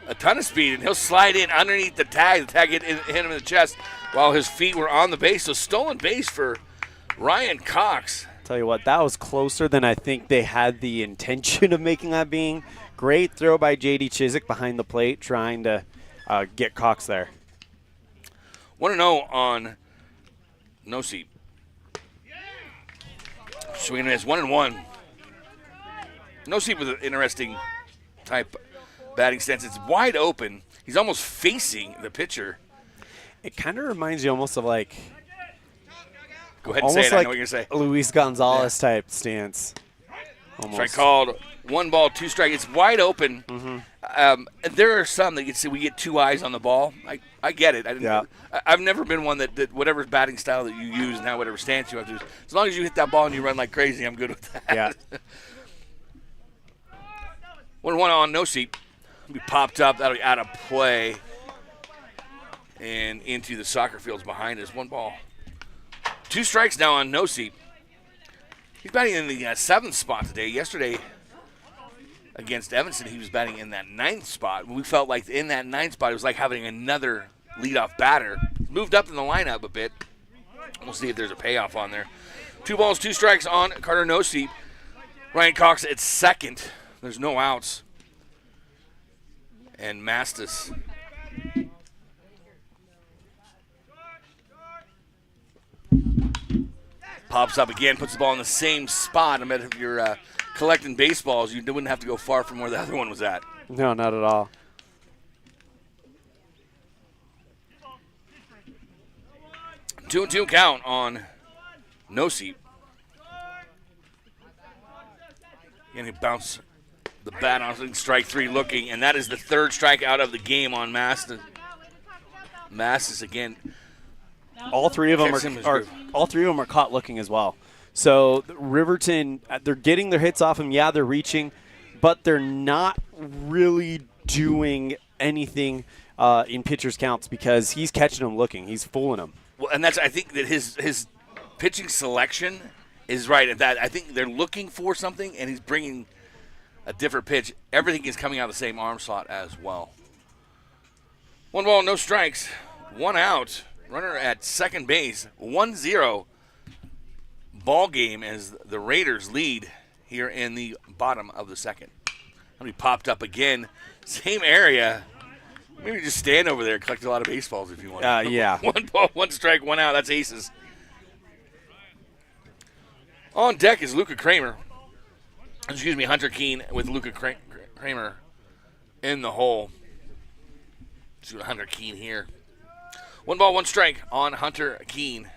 a ton of speed, and he'll slide in underneath the tag. The tag hit him in the chest while his feet were on the base. So stolen base for Ryan Cox. Tell you what, that was closer than I think they had the intention of making that being. Great throw by J.D. Chiswick behind the plate, trying to get Cox there. 1-0 on no seat. Swinging and miss, 1-1. No seat with an interesting type batting stance. It's wide open. He's almost facing the pitcher. It kind of reminds you almost of like. Go ahead and say it. I know what you're going to say. Luis Gonzalez type stance. Almost. Strike called. 1 ball, 2 strike. It's wide open. There are some that you can see we get 2 eyes on the ball. I get it. I've never been one that whatever batting style that you use now, whatever stance you have to use, as long as you hit that ball and you run like crazy, I'm good with that. Yeah. 1-1 on no seat. Be popped up. That'll be out of play and into the soccer fields behind us. 1 ball. 2 strikes now on no seat. He's batting in the 7th spot today. Yesterday against Evanston, he was batting in that 9th spot. We felt like in that 9th spot, it was like having another leadoff batter. Moved up in the lineup a bit. We'll see if there's a payoff on there. 2 balls, 2 strikes on Carter Nosey. Ryan Cox at second. There's no outs. And Mastis pops up again, puts the ball in the same spot. I bet if you're collecting baseballs, you wouldn't have to go far from where the other one was at. No, not at all. Two and 2 count on no seat. And he bounced the bat on strike 3 looking, and that is the 3rd strikeout of the game on Mastis. Mastis again. All three of them are caught looking as well. So Riverton, they're getting their hits off him. Yeah, they're reaching, but they're not really doing anything in pitchers' counts because he's catching them looking. He's fooling them. Well, and I think that his pitching selection is right at that. I think they're looking for something, and he's bringing a different pitch. Everything is coming out of the same arm slot as well. 1 ball, no strikes, 1 out. Runner at second base, 1-0 ball game as the Raiders lead here in the bottom of the second. He popped up again, same area. Maybe just stand over there and collect a lot of baseballs if you want. Yeah. 1 ball, 1 strike, 1 out. That's aces. On deck is Hunter Keene with Luca Kramer in the hole. See what Hunter Keene here. 1 ball, 1 strike on Hunter Keene.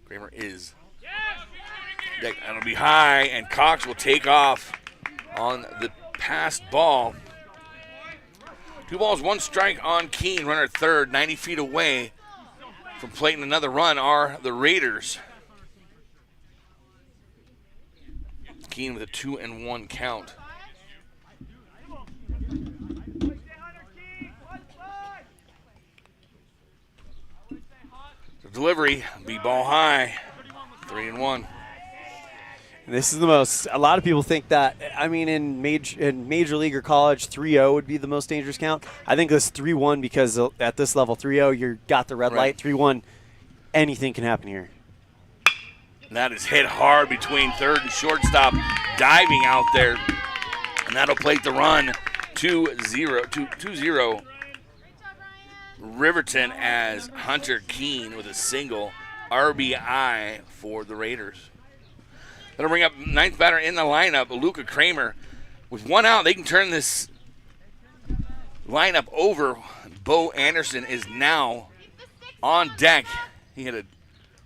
Kramer is. That'll be high, and Cox will take off on the passed ball. 2 balls, 1 strike on Keene. Runner at third, 90 feet away from plating another run are the Raiders. Keene with a 2-1 count. The delivery, be ball high, 3-1. This is the most. A lot of people think that. I mean, in major league or college, 3-0 would be the most dangerous count. I think this 3-1 because at this level, 3-0, you got the red light. 3-1, anything can happen here. And that is hit hard between third and shortstop, diving out there, and that'll plate the run 2-0. Riverton as Hunter Keene with a single RBI for the Raiders. That'll bring up 9th batter in the lineup, Luca Kramer. With 1 out, they can turn this lineup over. Bo Anderson is now on deck. He had a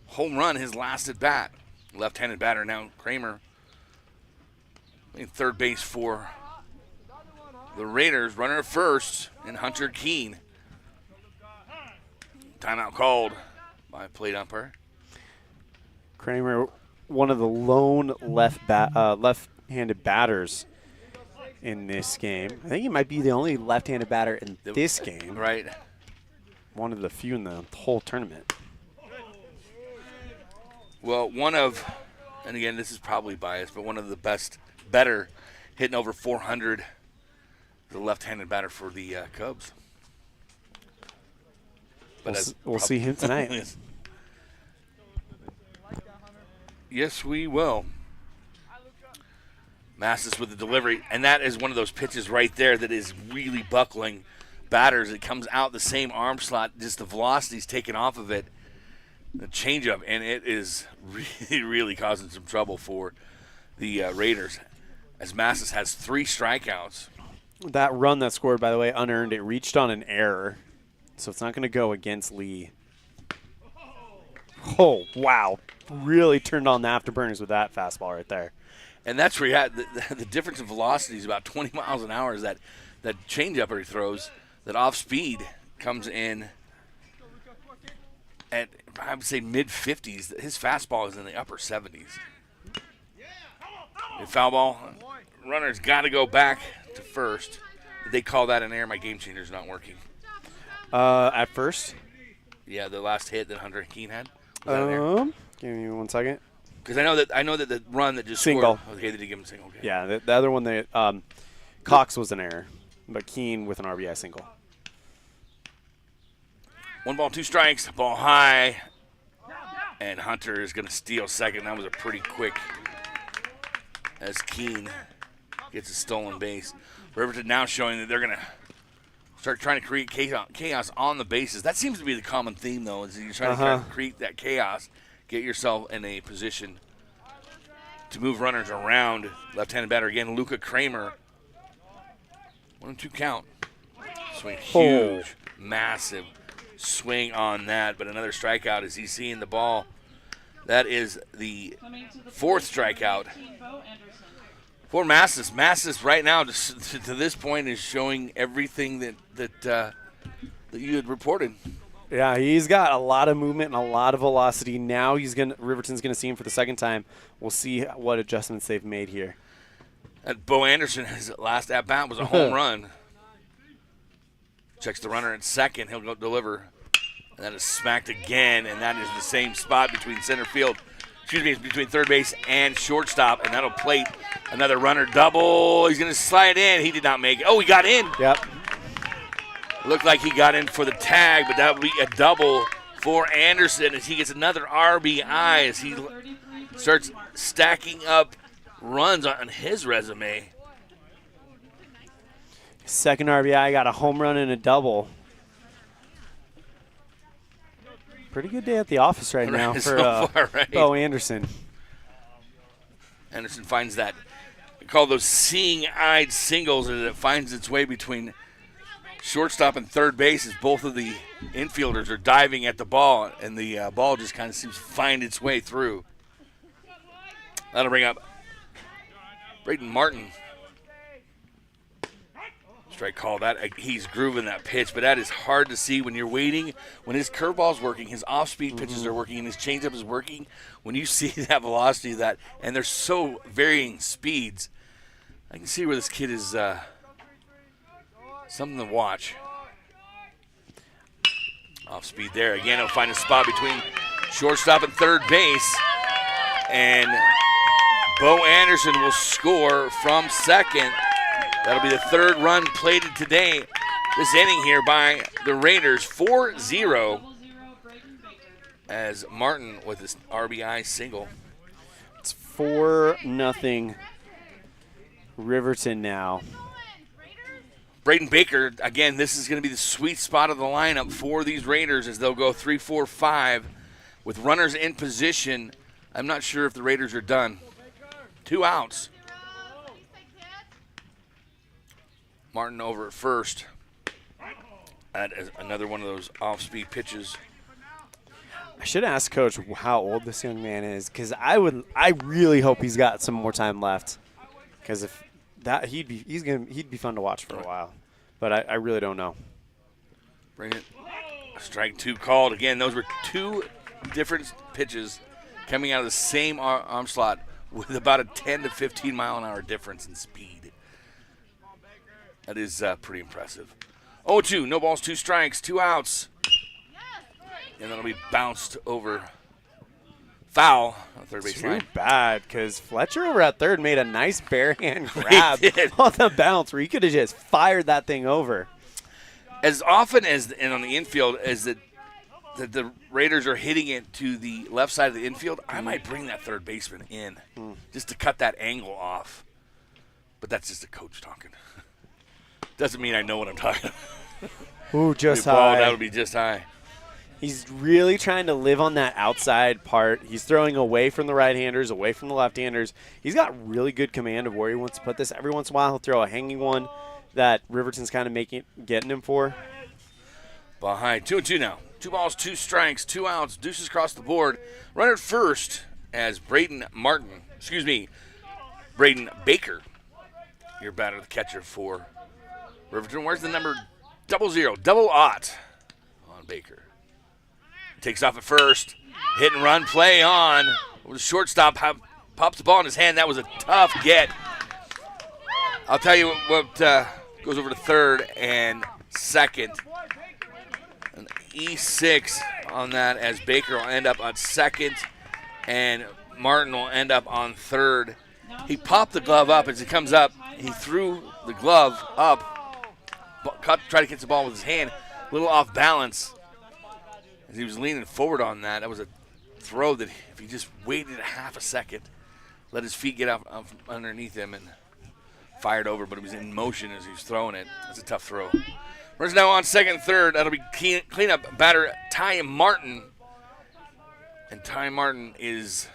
home run his last at bat. Left-handed batter now, Kramer. In third base for the Raiders. Runner at first, and Hunter Keene. Timeout called by plate umpire. Kramer, one of the lone left-handed batters in this game. I think he might be the only left-handed batter in this game. Right. One of the few in the whole tournament. Well, and again, this is probably biased, but one of the better hitting over 400, the left-handed batter for the Cubs. But we'll see him tonight. Yes, we will. Massis with the delivery, and that is one of those pitches right there that is really buckling batters. It comes out the same arm slot, just the velocity's taken off of it, the changeup, and it is really, really causing some trouble for the Raiders, as Massis has 3 strikeouts. That run that scored, by the way, unearned, it reached on an error, so it's not going to go against Lee. Oh, wow. Really turned on the afterburners with that fastball right there. And that's where you had the difference in velocity is about 20 miles an hour. Is that changeup he throws, that off speed comes in at, I would say, mid-50s. His fastball is in the upper 70s. A foul ball. Runner's got to go back to first. Did they call that an error? My game changer's not working. At first? Yeah, the last hit that Hunter Keene had. Was that an error? Give me 1 second. Because I know that the run that just single. Scored. Okay, they did give him a single. Okay. Yeah, the other one, Cox was an error, but Keene with an RBI single. 1 ball, 2 strikes, ball high, and Hunter is going to steal second. That was a pretty quick as Keene gets a stolen base. Riverton now showing that they're going to start trying to create chaos on the bases. That seems to be the common theme, though, is you're trying to create that chaos. Get yourself in a position to move runners around. Left-handed batter again, Luca Kramer. 1-2 count. Swing, huge, massive swing on that, but another strikeout as he's seeing the ball. That is the 4th strikeout for Massis. Massis right now, to this point, is showing everything that you had reported. Yeah, he's got a lot of movement and a lot of velocity. Now Riverton's gonna see him for the second time. We'll see what adjustments they've made here. And Bo Anderson, his last at bat was a home run. Checks the runner at second. He'll go deliver, and that is smacked again. And that is the same spot between between third base and shortstop, and that'll plate another runner double. He's gonna slide in. He did not make it. Oh, he got in. Yep. Looked like he got in for the tag, but that would be a double for Anderson as he gets another RBI as he starts stacking up runs on his resume. Second RBI, got a home run and a double. Pretty good day at the office right now for so far, right? Bo Anderson. Anderson finds that. We call those seeing-eyed singles as it finds its way between shortstop and third base as both of the infielders are diving at the ball, and the ball just kind of seems to find its way through. That'll bring up Braden Martin. Strike call. He's grooving that pitch, but that is hard to see when you're waiting. When his curveball's working, his off-speed pitches are working, and his changeup is working. When you see that velocity of that, and they're so varying speeds, I can see where this kid is something to watch. Off speed there. Again, he'll find a spot between shortstop and third base. And Bo Anderson will score from second. That'll be the 3rd run plated today, this inning here by the Raiders. 4-0 as Martin with his RBI single. It's 4-0 Riverton now. Braden Baker, again, this is going to be the sweet spot of the lineup for these Raiders as they'll go 3-4-5 with runners in position. I'm not sure if the Raiders are done. 2 outs. Martin over at first. That is another one of those off-speed pitches. I should ask Coach how old this young man is, because I really hope he's got some more time left. Because if that he'd be fun to watch for a while, but I really don't know. Bring it. Strike 2 called again. Those were 2 different pitches coming out of the same arm slot with about a 10 to 15 mile an hour difference in speed. That is pretty impressive. 0-2, no balls, 2 strikes, 2 outs. And that'll be bounced over. Foul on third base line. Too bad, because Fletcher over at third made a nice bare hand grab on the bounce where he could have just fired that thing over. As often as and on the infield as that the Raiders are hitting it to the left side of the infield, I might bring that third baseman in just to cut that angle off. But that's just a coach talking. Doesn't mean I know what I'm talking about. Ooh, just high. That would be just high. He's really trying to live on that outside part. He's throwing away from the right-handers, away from the left-handers. He's got really good command of where he wants to put this. Every once in a while, he'll throw a hanging one that Riverton's kind of getting him for. Behind 2-2 now. 2 balls, 2 strikes, 2 outs. Deuces across the board. Runner at first as Braden Baker, your batter, the catcher for Riverton. Where's the number 00, double aught on Baker. Takes off at first. Hit and run play on. With the shortstop pops the ball in his hand. That was a tough get. I'll tell you what goes over to third and second. An E6 on that as Baker will end up on second and Martin will end up on third. He popped the glove up as he comes up. He threw the glove up, tried to catch the ball with his hand, a little off balance. As he was leaning forward on that, that was a throw that if he just waited a half a second, let his feet get up underneath him and fired over, but it was in motion as he was throwing it. That's a tough throw. Runners now on second and third. That'll be cleanup batter Ty Martin. And Ty Martin is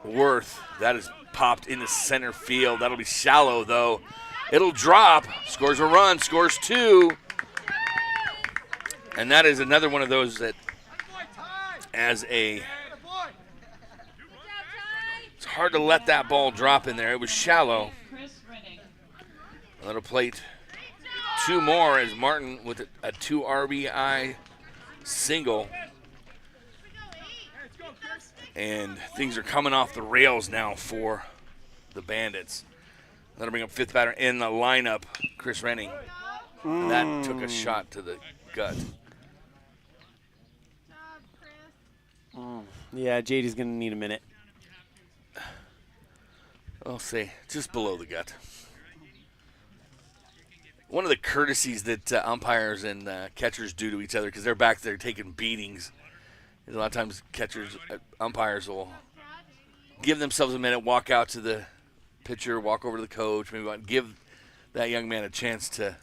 worth. That is popped into center field. That'll be shallow, though. It'll drop. Scores a run. Scores 2. And that is another one of those that it's hard to let that ball drop in there. It was shallow. That'll plate 2 more as Martin with a 2 RBI single. And things are coming off the rails now for the Bandits. That'll bring up 5th batter in the lineup, Chris Renning. And that took a shot to the gut. Yeah, JD's going to need a minute. I'll say just below the gut. One of the courtesies that umpires and catchers do to each other, because they're back there taking beatings, is a lot of times umpires will give themselves a minute, walk out to the pitcher, walk over to the coach, maybe give that young man a chance to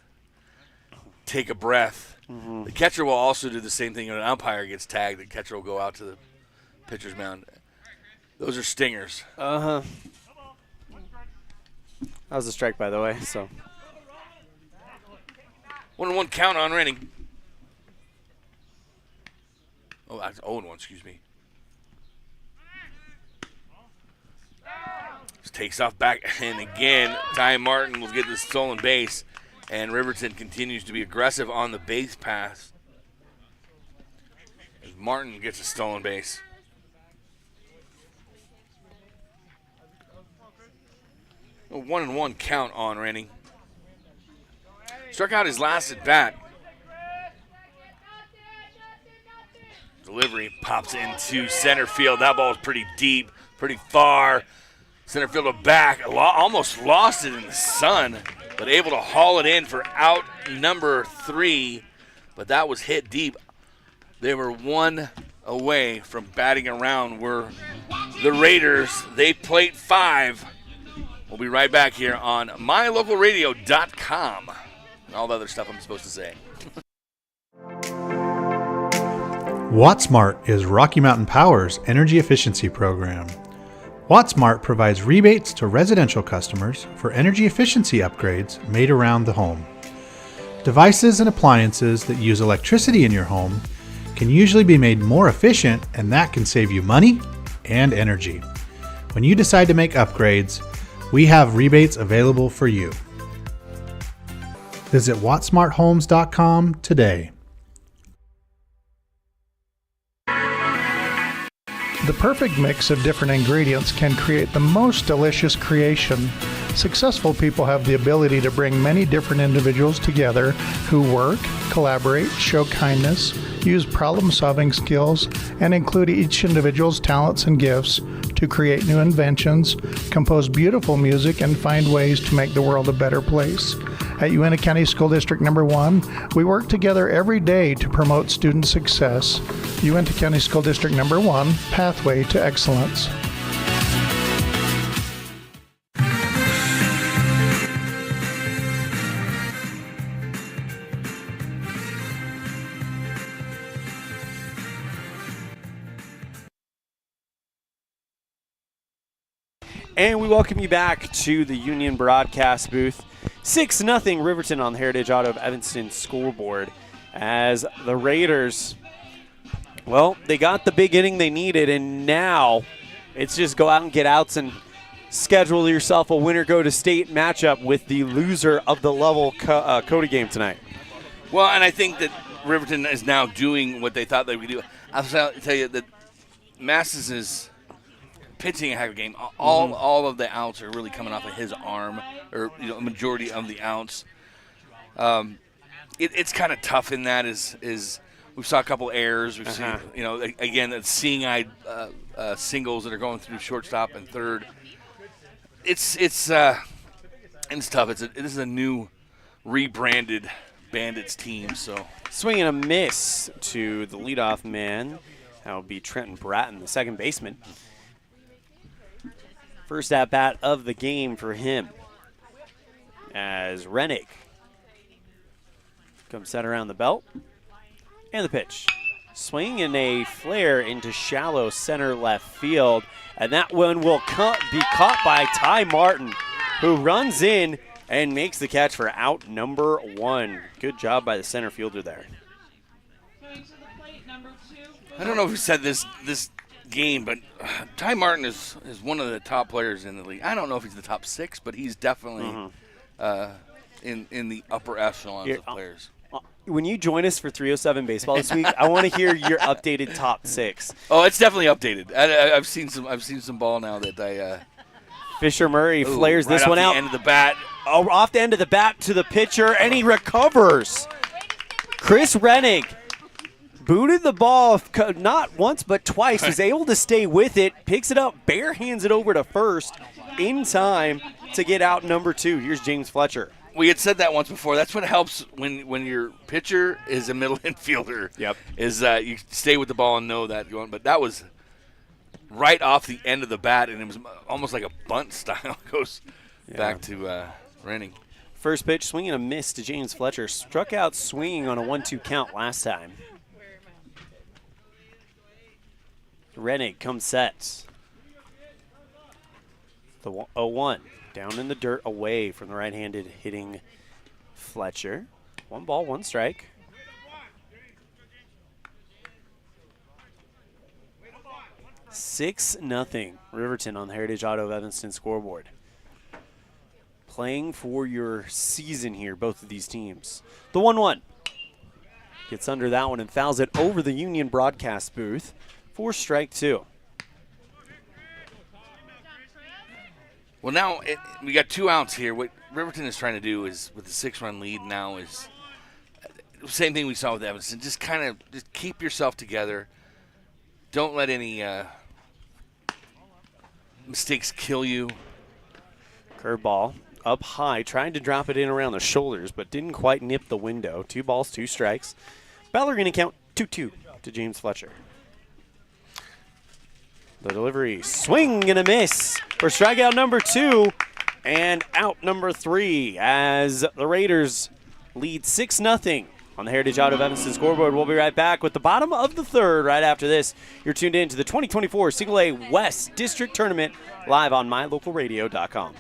take a breath. The catcher will also do the same thing when an umpire gets tagged. The catcher will go out to the pitcher's mound. Those are stingers. That was a strike, by the way. So 1-1 count on Renning. Oh, that's 0-1, excuse me. Just takes off back, and again, Ty Martin will get the stolen base, and Riverton continues to be aggressive on the base pass. As Martin gets a stolen base. A 1-1 count on Renning. Struck out his last at bat. Delivery pops into center field. That ball is pretty deep, pretty far. Center fielder back, almost lost it in the sun, but able to haul it in for out number 3. But that was hit deep. They were 1 away from batting around. Were the Raiders. They plate 5. We'll be right back here on mylocalradio.com. And all the other stuff I'm supposed to say. WattSmart is Rocky Mountain Power's energy efficiency program. WattSmart provides rebates to residential customers for energy efficiency upgrades made around the home. Devices and appliances that use electricity in your home can usually be made more efficient, and that can save you money and energy. When you decide to make upgrades, we have rebates available for you. Visit wattsmarthomes.com today. The perfect mix of different ingredients can create the most delicious creation. Successful people have the ability to bring many different individuals together who work, collaborate, show kindness, use problem-solving skills, and include each individual's talents and gifts to create new inventions, compose beautiful music, and find ways to make the world a better place. At Uintah County School District Number 1, we work together every day to promote student success. Uintah County School District Number 1, Pathway to Excellence. And we welcome you back to the Union broadcast booth. 6-0 Riverton on the Heritage Auto of Evanston scoreboard as the Raiders, well, they got the big inning they needed, and now it's just go out and get outs and schedule yourself a winner-go-to-state matchup with the loser of the level Cody game tonight. Well, and I think that Riverton is now doing what they thought they would do. I'll tell you that Masses is pitching a heck of a game. All of the outs are really coming off of his arm, or a majority of the outs. It's kind of tough in that is we saw a couple errors. We've seen again seeing-eyed singles that are going through shortstop and third. It's tough. This is a new rebranded Bandits team. So swing and a miss to the leadoff man. That would be Trenton Bratton, the second baseman. First at-bat of the game for him as Rennick comes set around the belt. And the pitch. Swing and a flare into shallow center left field. And that one will be caught by Ty Martin, who runs in and makes the catch for out number 1. Good job by the center fielder there. I don't know who said this game, but Ty Martin is one of the top players in the league. I don't know if he's the top 6, but he's definitely in the upper echelons of players. When you join us for 307 baseball this week, I want to hear your updated top 6. Oh, it's definitely updated. I've seen some ball now that I. Fisher Murray flares this one out. End of the bat. Oh, off the end of the bat to the pitcher, and he recovers. Chris Rennick booted the ball not once but twice. Was able to stay with it, picks it up, bare hands it over to first in time to get out number 2. Here's James Fletcher. We had said that once before. That's what helps when your pitcher is a middle infielder. Yep. Is you stay with the ball and know that going. But that was right off the end of the bat, and it was almost like a bunt style. Goes back to Renning. First pitch, swing and a miss to James Fletcher. Struck out swinging on a 1-2 count last time. Rennig comes set. The 0-1. Down in the dirt away from the right-handed hitting Fletcher. 1 ball, 1 strike. (6-0) Riverton on the Heritage Auto of Evanston scoreboard. Playing for your season here, both of these teams. The 1-1. Gets under that one and fouls it over the Union broadcast booth for strike 2. Well, now we got 2 outs here. What Riverton is trying to do is, with the 6-run lead now, is same thing we saw with Evanston. Just keep yourself together. Don't let any mistakes kill you. Curveball up high, trying to drop it in around the shoulders, but didn't quite nip the window. 2 balls, 2 strikes. Battler going to count 2-2 to James Fletcher. The delivery, swing and a miss for strikeout number 2 and out number 3 as the Raiders lead 6-0 on the Heritage Auto of Evanston scoreboard. We'll be right back with the bottom of the 3rd right after this. You're tuned in to the 2024 Single A West District Tournament live on mylocalradio.com.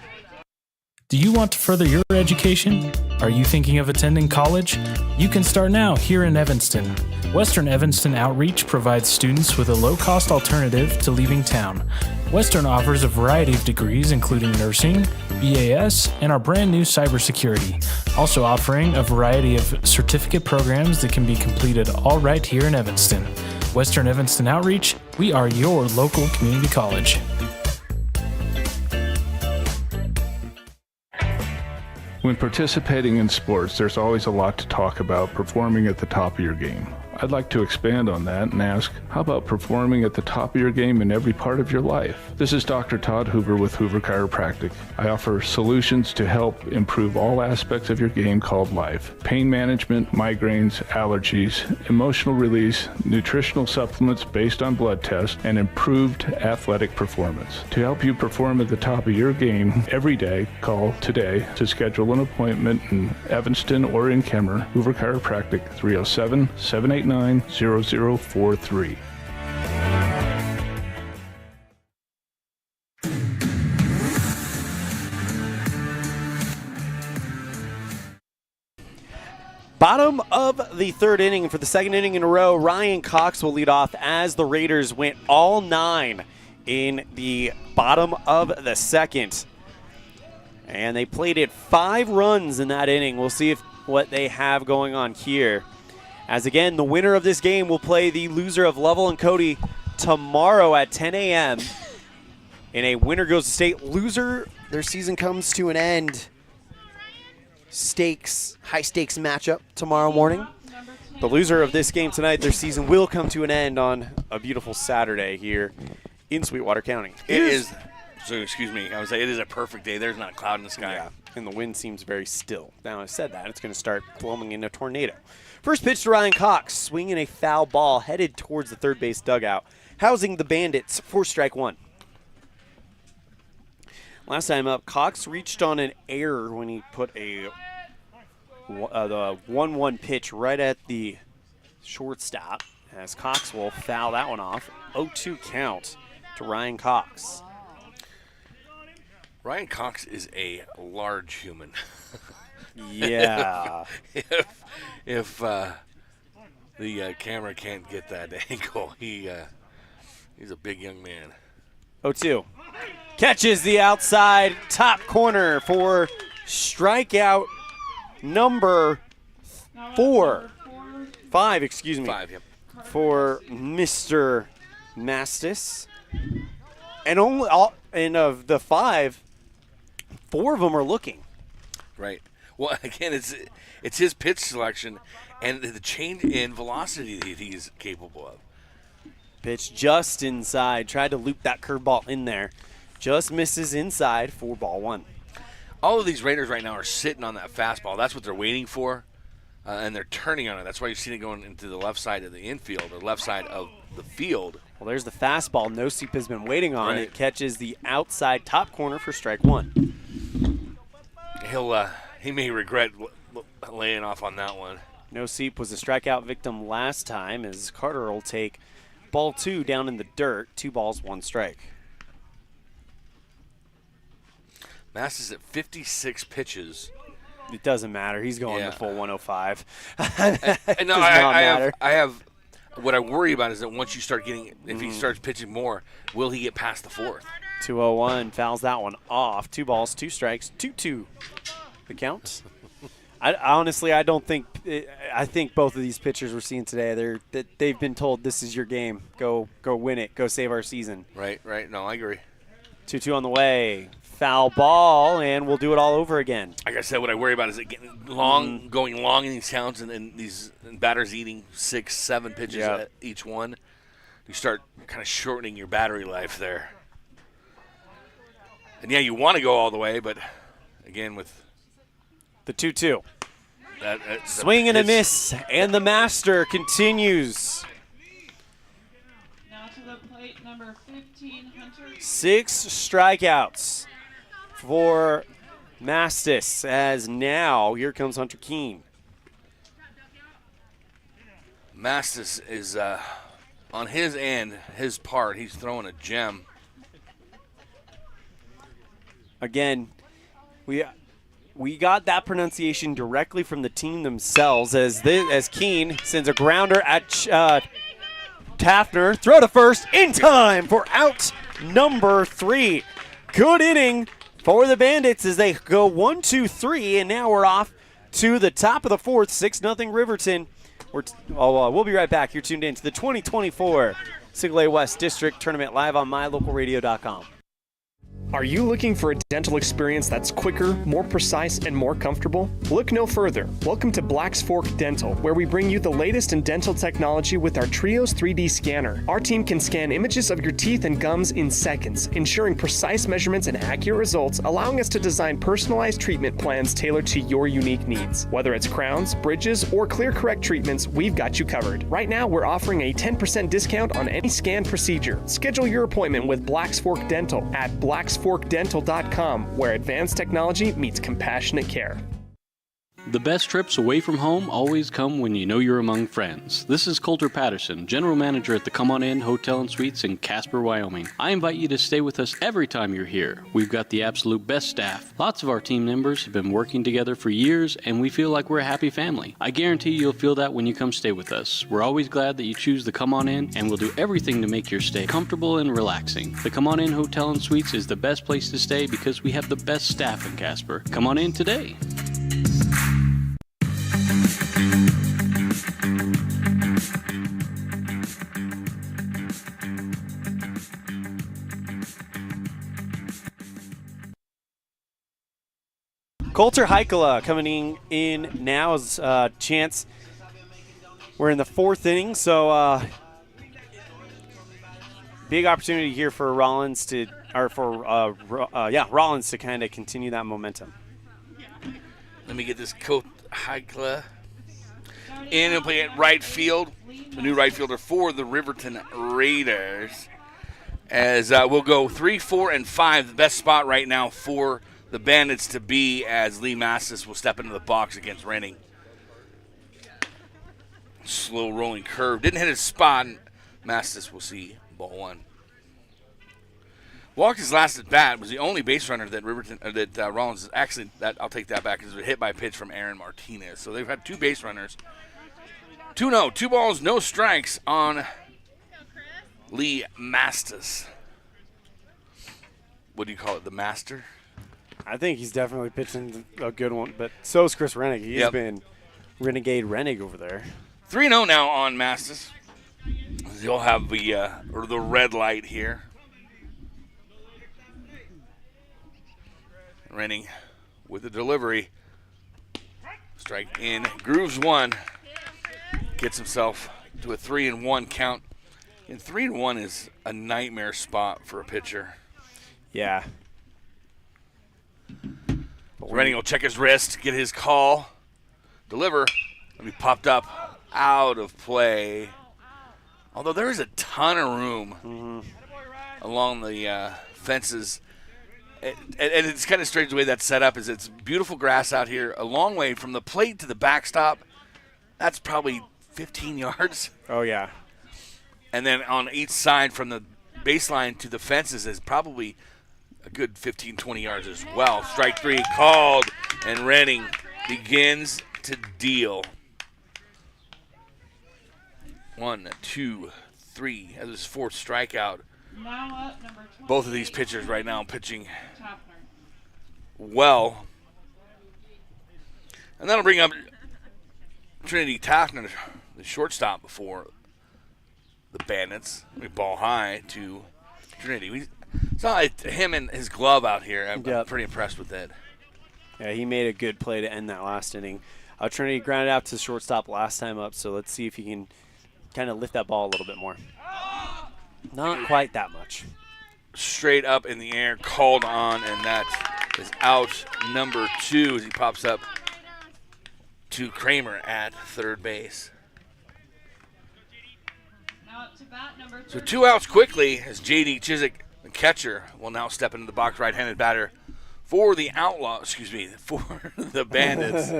Do you want to further your education? Are you thinking of attending college? You can start now here in Evanston. Western Evanston Outreach provides students with a low-cost alternative to leaving town. Western offers a variety of degrees including nursing, EAS, and our brand new cybersecurity, also offering a variety of certificate programs that can be completed all right here in Evanston. Western Evanston Outreach, we are your local community college. When participating in sports, there's always a lot to talk about performing at the top of your game. I'd like to expand on that and ask, how about performing at the top of your game in every part of your life? This is Dr. Todd Hoover with Hoover Chiropractic. I offer solutions to help improve all aspects of your game called life. Pain management, migraines, allergies, emotional release, nutritional supplements based on blood tests, and improved athletic performance. To help you perform at the top of your game every day, call today to schedule an appointment in Evanston or in Kemmer. Hoover Chiropractic, 307-789-0043. Bottom of the third inning. For the second inning in a row, Ryan Cox will lead off as the Raiders went all 9 in the bottom of the second. And they plated 5 runs in that inning. We'll see what they have going on here. As again, the winner of this game will play the loser of Lovell and Cody tomorrow at 10 a.m. in a winner goes to state. Loser, their season comes to an end. High stakes matchup tomorrow morning. The loser of this game tonight, their season will come to an end on a beautiful Saturday here in Sweetwater County. It is a perfect day. There's not a cloud in the sky. Yeah, and the wind seems very still. Now I said that, it's going to start blowing in a tornado. First pitch to Ryan Cox, swinging a foul ball headed towards the third base dugout, housing the Bandits for strike one. Last time up, Cox reached on an error when he put the 1-1 pitch right at the shortstop, as Cox will foul that one off. 0-2 count to Ryan Cox. Ryan Cox is a large human. Yeah. if the camera can't get that angle, he's a big young man. 0-2. Catches the outside top corner for strikeout number 5, excuse me. 5, yep. For Mr. Mastis. And of the 5, 4 of them are looking. Right. Well, again, it's his pitch selection and the change in velocity that he's capable of. Pitch just inside. Tried to loop that curveball in there. Just misses inside for ball 1. All of these Raiders right now are sitting on that fastball. That's what they're waiting for, and they're turning on it. That's why you've seen it going into the left side of the infield or left side of the field. Well, there's the fastball Nosip has been waiting on. Right. It catches the outside top corner for strike 1. He may regret laying off on that one. Nosip was a strikeout victim last time, as Carter will take ball 2 down in the dirt. 2 balls, 1 strike. Mass is at 56 pitches. It doesn't matter. He's going the full 105. No, I have. What I worry about is that once you start getting, if he starts pitching more, will he get past the 4th? 2-0-1 fouls that one off. 2 balls, 2 strikes, 2-2. The count. I don't think. I think both of these pitchers we're seeing today, they've been told this is your game. Go win it. Go save our season. Right. No, I agree. 2-2 on the way. Foul ball, and we'll do it all over again. Like I said, what I worry about is it getting long, going long in these counts, and these batters eating 6-7 pitches at each one. You start kind of shortening your battery life there. And yeah, you want to go all the way, but again with the 2-2. Swing and a miss, and the master continues. Now to the plate, number 15, Hunter. 6 strikeouts for Mastis, as now here comes Hunter Keene. Mastis is on his end, his part, he's throwing a gem. Again, we got that pronunciation directly from the team themselves, as Keene sends a grounder at Taffner. Throw to first in time for out number 3. Good inning for the Bandits as they go 1-2-3, and now we're off to the top of the 4th, 6-0 Riverton. We'll be right back. You're tuned in to the 2024 Single A West District Tournament live on mylocalradio.com. Are you looking for a dental experience that's quicker, more precise, and more comfortable? Look no further. Welcome to Black's Fork Dental, where we bring you the latest in dental technology with our Trios 3D scanner. Our team can scan images of your teeth and gums in seconds, ensuring precise measurements and accurate results, allowing us to design personalized treatment plans tailored to your unique needs. Whether it's crowns, bridges, or clear correct treatments, we've got you covered. Right now, we're offering a 10% discount on any scan procedure. Schedule your appointment with Black's Fork Dental at blacksforkdental.com, where advanced technology meets compassionate care. The best trips away from home always come when you know you're among friends. This is Coulter Patterson, General Manager at the Come On In Hotel and Suites in Casper, Wyoming. I invite you to stay with us every time you're here. We've got the absolute best staff. Lots of our team members have been working together for years, and we feel like we're a happy family. I guarantee you'll feel that when you come stay with us. We're always glad that you choose the Come On In, and we'll do everything to make your stay comfortable and relaxing. The Come On In Hotel and Suites is the best place to stay because we have the best staff in Casper. Come on in today. Coulter Heikkila coming in now as Chance. We're in the 4th inning, so big opportunity here for Rawlins to, Rawlins to kind of continue that momentum. Let me get this Coulter Heikkila in and play at right field. The new right fielder for the Riverton Raiders. As we'll go 3, 4, and 5. The best spot right now for the Bandits to be, as Lee Mastis will step into the box against Renning. Slow rolling curve. Didn't hit his spot. Mastis will see ball 1. Walked his last at bat, was the only base runner that Rawlins actually, I'll take that back, because it was hit by a pitch from Aaron Martinez. So they've had 2 base runners. 2 balls, no strikes on Lee Mastis. What do you call it, the master? I think he's definitely pitching a good one, but so is Chris Rennig. He's been Renegade Rennig over there. 3-0 now on Mastis. He'll have the red light here. Renning with the delivery. Strike in. Grooves 1. Gets himself to a 3-1 count. And 3-1 is a nightmare spot for a pitcher. Yeah. Renning will check his wrist, get his call, deliver. Let me popped up out of play. Although there is a ton of room along the fences. And it's kind of strange the way that's set up. Is it's beautiful grass out here, a long way from the plate to the backstop. That's probably 15 yards. Oh, yeah. And then on each side from the baseline to the fences is probably a good 15, 20 yards as well. Strike 3 called, and Renning begins to deal. 1, 2, 3. That is his 4th strikeout. Now up, number 20. Both of these pitchers right now pitching well. And that'll bring up Trinity Taffner, the shortstop before the Bandits. We ball high to Trinity. It's not like him and his glove out here. I'm pretty impressed with that. Yeah, he made a good play to end that last inning. Trinity grounded out to shortstop last time up, so let's see if he can kind of lift that ball a little bit more. Not quite that much. Straight up in the air, called on, and that is out number 2 as he pops up to Kramer at third base. Now up to bat, number 13. So 2 outs quickly as J.D. Chiswick, the catcher, will now step into the box, right-handed batter for the for the Bandits.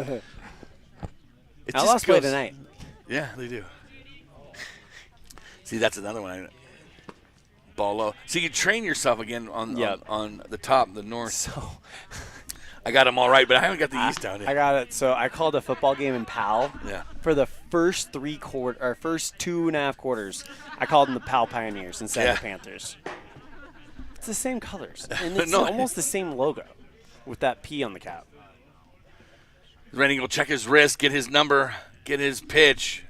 Outlaws play tonight. Yeah, they do. See, that's another one. Ball low. So you train yourself again on the top, the north. So I got them all right, but I haven't got the east down yet. I got it. So I called a football game in Powell. Yeah. For the first 2.5 quarters, I called them the Powell Pioneers instead of the Panthers. It's the same colors, and it's almost the same logo with that P on the cap. Renning will check his wrist, get his number, get his pitch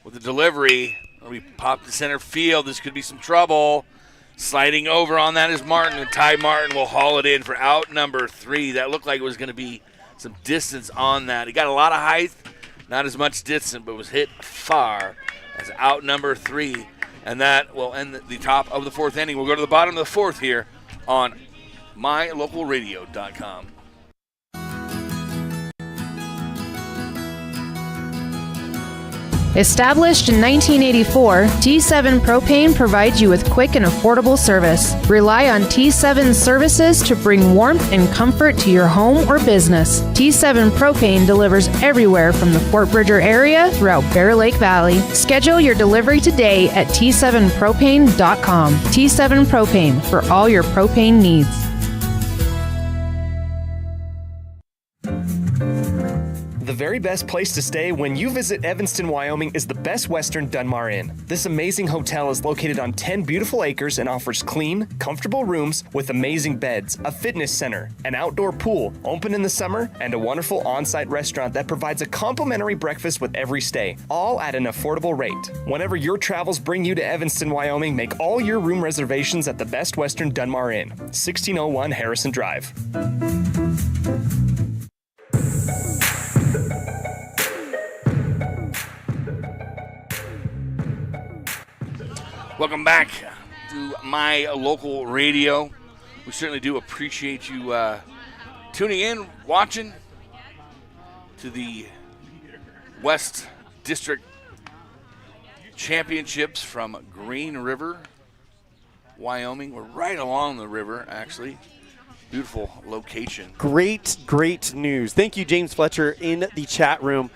with the delivery. We pop to center field. This could be some trouble. Sliding over on that is Martin, and Ty Martin will haul it in for out number 3. That looked like it was going to be some distance on that. He got a lot of height, not as much distance, but was hit far as out number 3. And that will end the top of the 4th inning. We'll go to the bottom of the 4th here on mylocalradio.com. Established in 1984, T7 Propane provides you with quick and affordable service. Rely on T7's services to bring warmth and comfort to your home or business. T7 Propane delivers everywhere from the Fort Bridger area throughout Bear Lake Valley. Schedule your delivery today at T7propane.com. T7 Propane for all your propane needs. The very best place to stay when you visit Evanston, Wyoming is the Best Western Dunmar Inn. This amazing hotel is located on 10 beautiful acres and offers clean, comfortable rooms with amazing beds, a fitness center, an outdoor pool, open in the summer, and a wonderful on-site restaurant that provides a complimentary breakfast with every stay, all at an affordable rate. Whenever your travels bring you to Evanston, Wyoming, make all your room reservations at the Best Western Dunmar Inn, 1601 Harrison Drive. Welcome back to My Local Radio. We certainly do appreciate you tuning in, watching to the West District Championships from Green River, Wyoming. We're right along the river, actually. Beautiful location. Great news. Thank you, James Fletcher, in the chat room.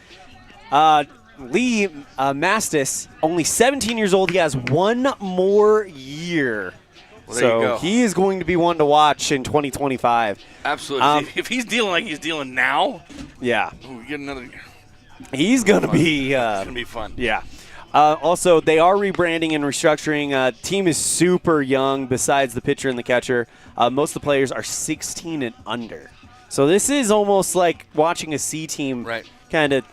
Lee Mastis, only 17 years old. He has one more year. Well, there you go. He is going to be one to watch in 2025. Absolutely. If he's dealing like he's dealing now, yeah, we get another. He's going to be. It's going to be fun. Yeah. Also, they are rebranding and restructuring. Team is super young. Besides the pitcher and the catcher, most of the players are 16 and under. So this is almost like watching a C team, right? Kind of.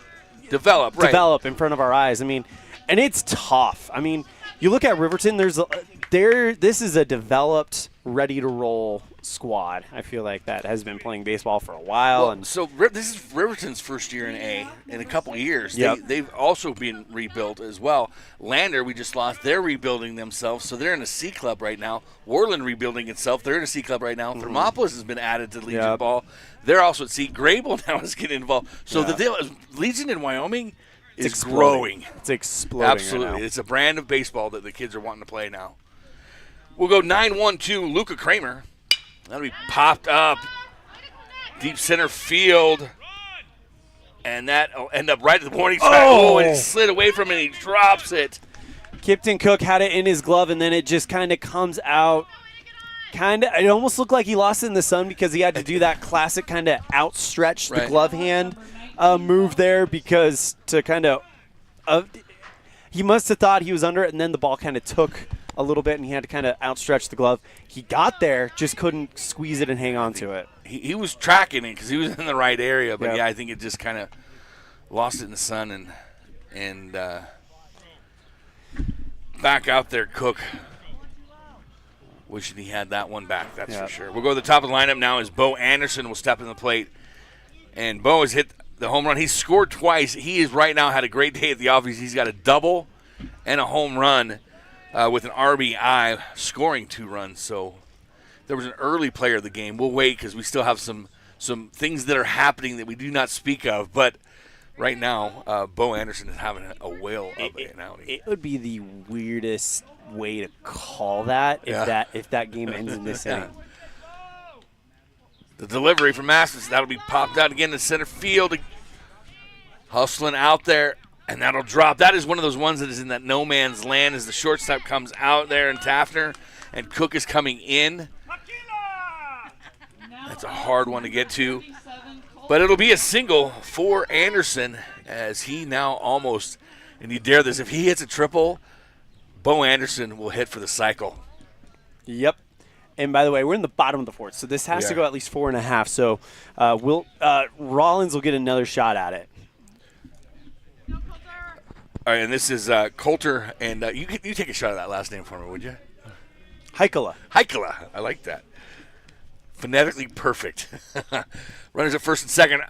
Develop in front of our eyes. I mean, and it's tough. I mean, you look at Riverton. This is a developed, ready to roll squad. I feel like that has been playing baseball for a while. Well, so this is Riverton's first year in A in a couple years. Yep. They've also been rebuilt as well. Lander, we just lost. They're rebuilding themselves, so they're in a C club right now. Warland rebuilding itself. They're in a C club right now. Thermopolis has been added to Legion Ball. They're also at C. Grable now is getting involved. So the Legion in Wyoming is growing. It's exploding. Absolutely. Right now. It's a brand of baseball that the kids are wanting to play now. We'll go 9-1-2, Luca Kramer. That'll be popped up. Deep center field. And that'll end up right at the warning track. Oh, and it slid away from him, and he drops it. Kipton Cook had it in his glove, and then it just kind of comes out. It almost looked like he lost it in the sun because he had to do that classic kind of outstretch the glove hand move there because to kind of he must have thought he was under it, and then the ball kind of took a little bit, and he had to kind of outstretch the glove. He got there, just couldn't squeeze it and hang on to it. He was tracking it because he was in the right area, but I think it just kind of lost it in the sun and back out there, Cook. Wishing he had that one back, that's for sure. We'll go to the top of the lineup now as Bo Anderson will step in the plate. And Bo has hit the home run. He's scored twice. He is right now had a great day at the office. He's got a double and a home run with an RBI, scoring 2 runs. So there was an early player of the game. We'll wait because we still have some things that are happening that we do not speak of. But right now, Bo Anderson is having a whale of an outing. It would be the weirdest way to call that if that game ends in this inning. The delivery from Masters, that'll be popped out again to center field. Hustling out there, and that'll drop. That is one of those ones that is in that no man's land as the shortstop comes out there and Taffner, and Cook is coming in. That's a hard one to get to. But it'll be a single for Anderson as he now almost, and you dare this, if he hits a triple, Bo Anderson will hit for the cycle. Yep. And by the way, we're in the bottom of the 4th, so this has to go at least 4.5. So Rawlins will get another shot at it. All right, and this is Coulter, and you take a shot of that last name for me, would you? Heikela. I like that. Phonetically perfect. Runners at first and second.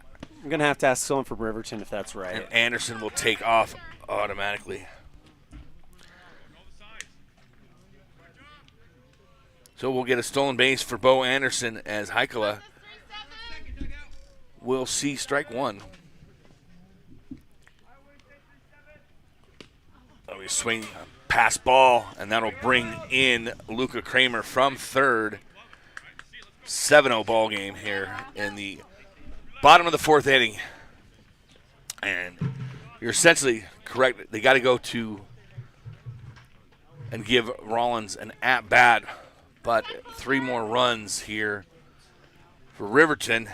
I'm going to have to ask someone from Riverton if that's right. And Anderson will take off automatically. So we'll get a stolen base for Bo Anderson as Heikela will see strike one. We swing a pass ball, and that'll bring in Luca Kramer from third. 7-0 ball game here in the bottom of the fourth inning. And you're essentially correct. They got to go to and give Rawlins an at-bat. But 3 more runs here for Riverton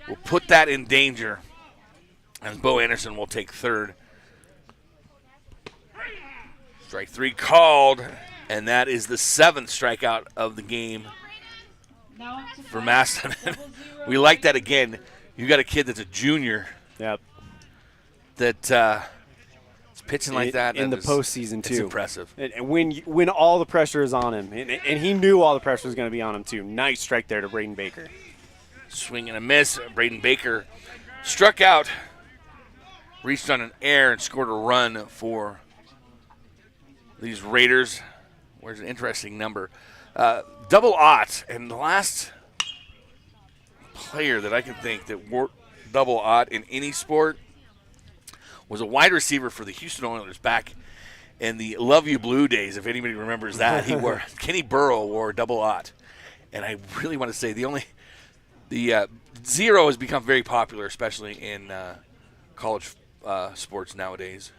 will put that in danger. And Bo Anderson will take third. Strike 3 called, and that is the 7th strikeout of the game for Maston. We like that again. You got a kid that's a junior. Yep. That is pitching like that in the postseason too. It's impressive. And when all the pressure is on him, and he knew all the pressure was going to be on him too. Nice strike there to Braden Baker. Swing and a miss. Braden Baker struck out, reached on an error, and scored a run for these Raiders. Where's an interesting number? Double aught, and the last player that I can think that wore double aught in any sport was a wide receiver for the Houston Oilers back in the Love You Blue days, if anybody remembers that. Kenny Burrow wore double aught. And I really want to say the zero has become very popular, especially in college sports nowadays.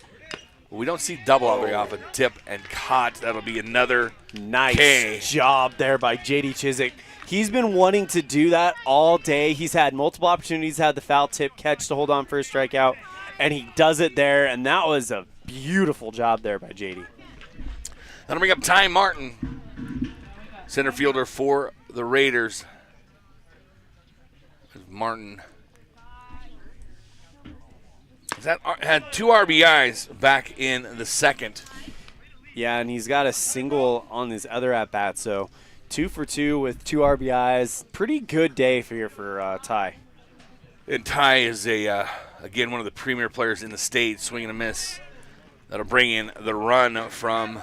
We don't see double aught very often. Tip and caught. That'll be another nice job there by J.D. Chiswick. He's been wanting to do that all day. He's had multiple opportunities, had the foul tip catch to hold on for a strikeout, and he does it there, and that was a beautiful job there by J.D. That'll bring up Ty Martin, center fielder for the Raiders. Martin had 2 RBIs back in the second. Yeah, and he's got a single on his other at-bat, so 2 for 2 with 2 RBIs. Pretty good day for Ty. And Ty is, again, one of the premier players in the state, swing and a miss. That'll bring in the run from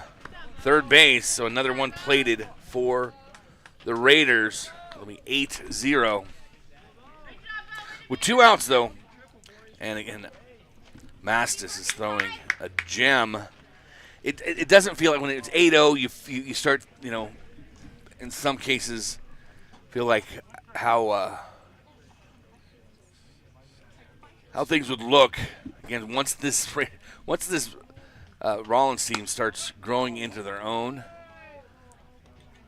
third base, so another one plated for the Raiders. It'll be 8-0. With 2 outs, though, and again, Mastis is throwing a gem. It doesn't feel like when it's 8-0, you start, in some cases, feel like how things would look. Again, once this Rawlins team starts growing into their own,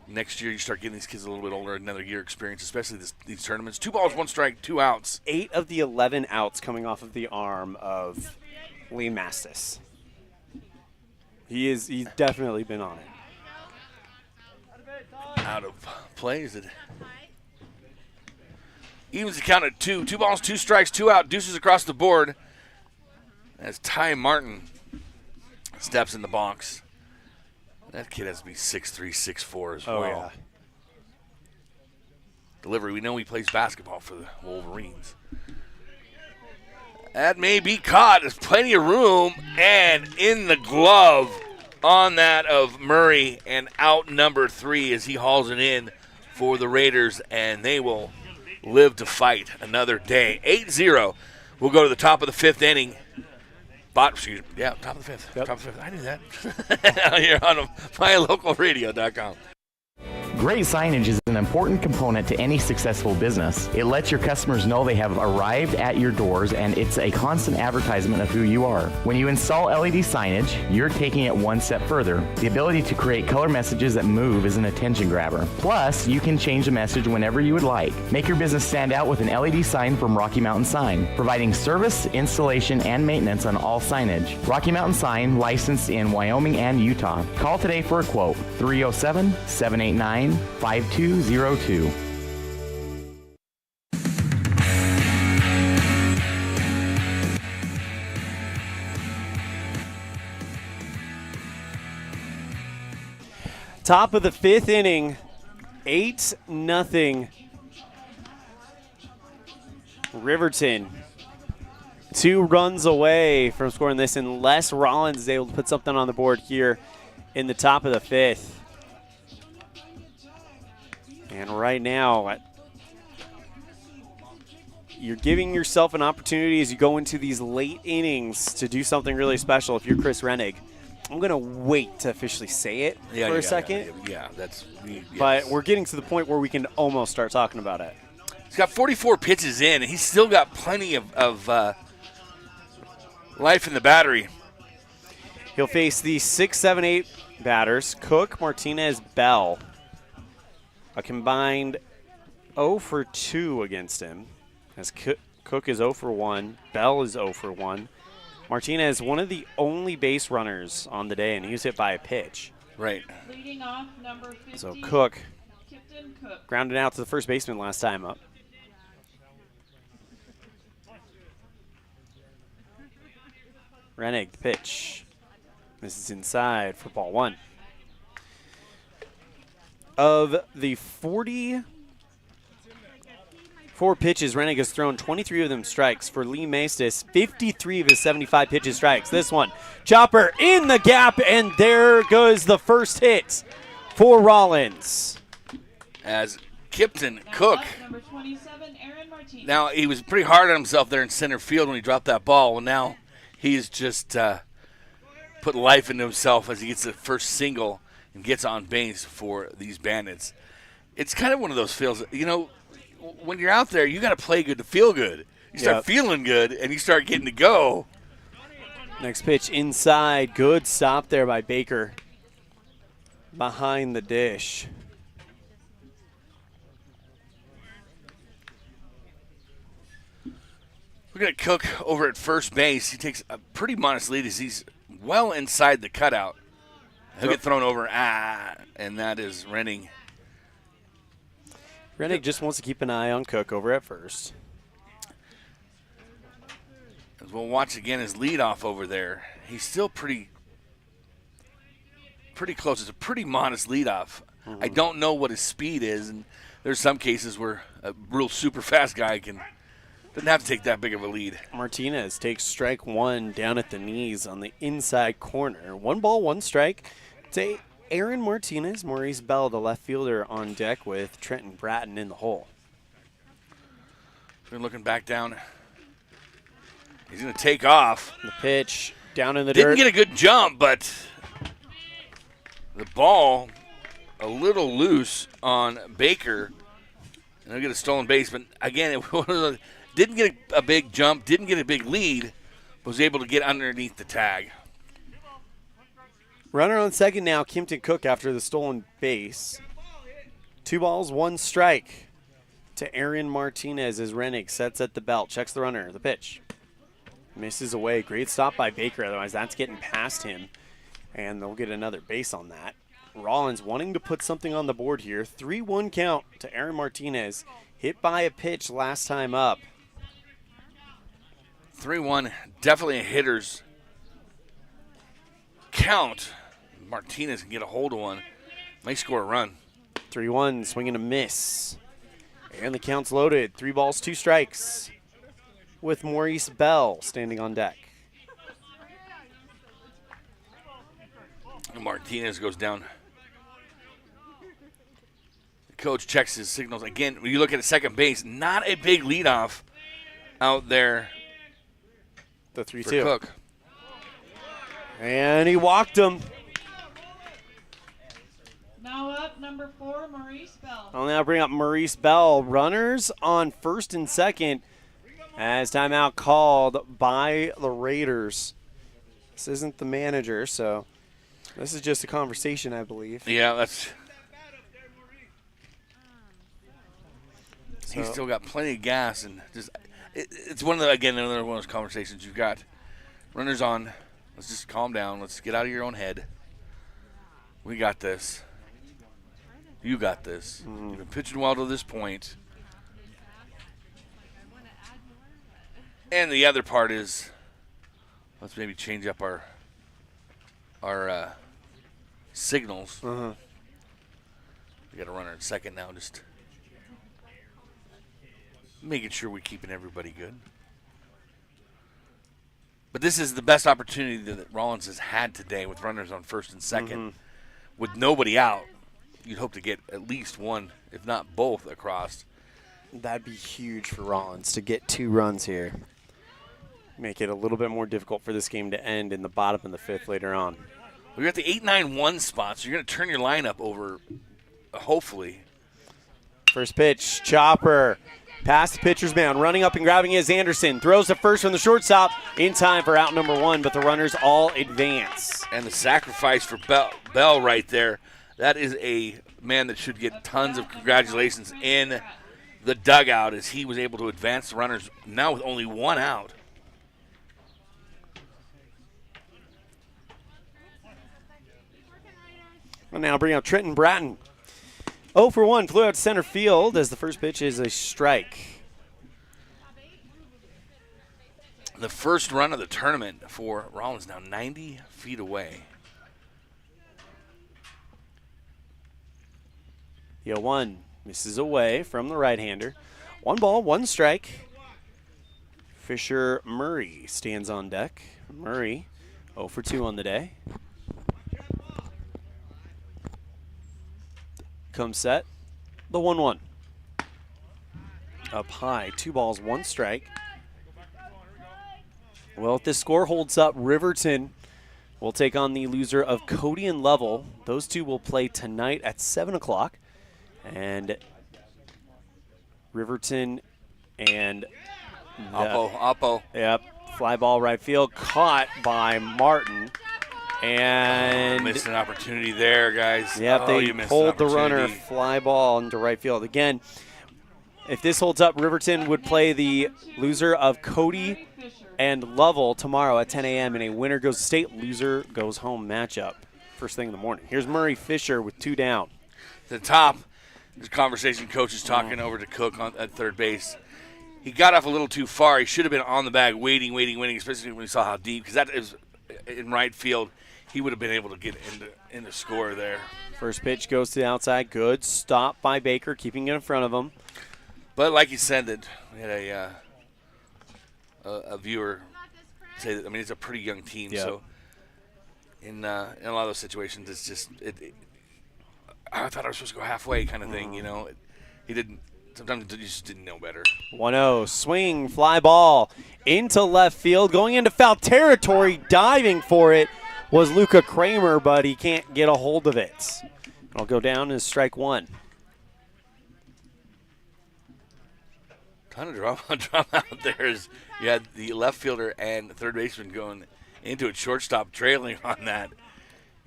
next year you start getting these kids a little bit older, another year experience, especially these tournaments. 2 balls, 1 strike, 2 outs. 8 of the 11 outs coming off of the arm of Lee Mastis. He's definitely been on it. Out of play, is it? Evens the count at 2. 2 balls, 2 strikes, 2 out. Deuces across the board as Ty Martin steps in the box. That kid has to be 6'3", 6'4" as well. Yeah. Delivery, we know he plays basketball for the Wolverines. That may be caught. There's plenty of room, and in the glove on that of Murray, and out number 3 as he hauls it in for the Raiders, and they will live to fight another day. 8-0. We'll go to the top of the 5th inning. Top of the 5th. Yep. Top of the 5th. I knew that. Here on mylocalradio.com. Great signage is an important component to any successful business. It lets your customers know they have arrived at your doors, and it's a constant advertisement of who you are. When you install LED signage, you're taking it one step further. The ability to create color messages that move is an attention grabber. Plus, you can change the message whenever you would like. Make your business stand out with an LED sign from Rocky Mountain Sign, providing service, installation, and maintenance on all signage. Rocky Mountain Sign, licensed in Wyoming and Utah. Call today for a quote, 307-789-5202. Top of the 5th inning, 8-0. Riverton 2 runs away from scoring this unless Rawlins is able to put something on the board here in the top of the 5th. And right now, you're giving yourself an opportunity as you go into these late innings to do something really special if you're Chris Rennig. I'm going to wait to officially say it for a second. But we're getting to the point where we can almost start talking about it. He's got 44 pitches in, and he's still got plenty of life in the battery. He'll face the 6, 7, 8 batters, Cook, Martinez, Bell. A combined 0 for 2 against him. As Cook is 0 for 1, Bell is 0 for 1. Martinez, one of the only base runners on the day, and he was hit by a pitch. Right. Leading off, number 50, So Cook Cook grounded out to the first baseman last time up. Rennig, the pitch. This is inside for ball 1. Of the 44 pitches, Rennig has thrown 23 of them strikes. For Lee Maestas, 53 of his 75 pitches strikes. This one, chopper in the gap, and there goes the first hit for Rawlins. As Kipton Cook. number 27, Aaron Martinez. Now, he was pretty hard on himself there in center field when he dropped that ball. Well, now he's just put life into himself as he gets the first single and gets on base for these Bandits. It's kind of one of those feels, you know, when you're out there, you got to play good to feel good. You start feeling good, and you start getting to go. Next pitch inside. Good stop there by Baker behind the dish. We're going to Cook over at first base. He takes a pretty modest lead as he's well inside the cutout. He'll get thrown over, and that is Rennig. Rennig just wants to keep an eye on Cook over at first. As we'll watch again his leadoff over there. He's still pretty close. It's a pretty modest leadoff. Mm-hmm. I don't know what his speed is, and there's some cases where a real super fast guy doesn't have to take that big of a lead. Martinez takes strike 1 down at the knees on the inside corner. 1 ball, 1 strike to Aaron Martinez. Maurice Bell, the left fielder, on deck with Trenton Bratton in the hole. Been looking back down. He's going to take off. The pitch down in the Didn't dirt. get a good jump, but the ball a little loose on Baker. And he'll get a stolen base, but again, didn't get a big jump, didn't get a big lead, was able to get underneath the tag. Runner on second now, Kimpton Cook after the stolen base. 2 balls, 1 strike to Aaron Martinez as Rennig sets at the belt, checks the runner, the pitch. Misses away. Great stop by Baker, otherwise that's getting past him. And they'll get another base on that. Rawlins wanting to put something on the board here. 3-1 count to Aaron Martinez. Hit by a pitch last time up. 3-1, definitely a hitter's count. Martinez can get a hold of one. Might score a run. 3-1, swinging a miss. And the count's loaded. 3 balls, 2 strikes. With Maurice Bell standing on deck. Martinez goes down. The coach checks his signals. Again, when you look at the second base, not a big leadoff out there. The 3-2. For Cook. And he walked him. Now up, number 4, Maurice Bell. I'll now bring up Maurice Bell. Runners on first and second as timeout called by the Raiders. This isn't the manager, so this is just a conversation, I believe. Yeah, that's. He's still got plenty of gas, and just it's one of the, again, another one of those conversations you've got. Runners on. Let's just calm down. Let's get out of your own head. We got this. You got this. You've been pitching well to this point. And the other part is, let's maybe change up our signals. We got a runner in second now, just making sure we're keeping everybody good. But this is the best opportunity that Rawlins has had today with runners on first and second. With nobody out, you'd hope to get at least one, if not both, across. That'd be huge for Rawlins to get 2 runs here. Make it a little bit more difficult for this game to end in the bottom of the 5th later on. We're at the 8-9-1 spot, so you're going to turn your lineup over, hopefully. First pitch, chopper. Past the pitcher's mound. Running up and grabbing is Anderson. Throws to first from the shortstop in time for out number 1, but the runners all advance. And the sacrifice for Bell right there. That is a man that should get tons of congratulations in the dugout as he was able to advance the runners now with only 1 out. Well, now bring out Trenton Bratton. 0 for 1, flew out to center field as the first pitch is a strike. The first run of the tournament for Rawlins now 90 feet away. The 0-1 misses away from the right-hander. 1 ball, 1 strike. Fisher Murray stands on deck. Murray 0 for 2 on the day. Comes set. The 1-1. Up high, 2 balls, 1 strike. Well, if this score holds up, Riverton will take on the loser of Cody and Level. Those two will play tonight at 7 o'clock. And Riverton and Oppo. Yep, fly ball right field, caught by Martin. And missed an opportunity there, guys. Yep, they pulled the runner, fly ball into right field. Again, if this holds up, Riverton would play the loser of Cody and Lovell tomorrow at 10 a.m. in a winner goes to state, loser goes home matchup first thing in the morning. Here's Murray Fisher with 2 down. The top, this conversation coach is talking over to Cook at third base. He got off a little too far. He should have been on the bag waiting, especially when he saw how deep, because that is in right field. He would have been able to get into score there. First pitch goes to the outside. Good stop by Baker, keeping it in front of him. But like you said, that we had a viewer say that, I mean, it's a pretty young team. Yep. So in a lot of those situations, it's just I thought I was supposed to go halfway kind of thing. You know, he didn't. Sometimes you just didn't know better. 1-0, swing, fly ball into left field, going into foul territory, diving for it was Luca Kramer, but he can't get a hold of it. It'll go down as strike 1. Ton of drama out there. As you had the left fielder and third baseman going into it, shortstop trailing on that,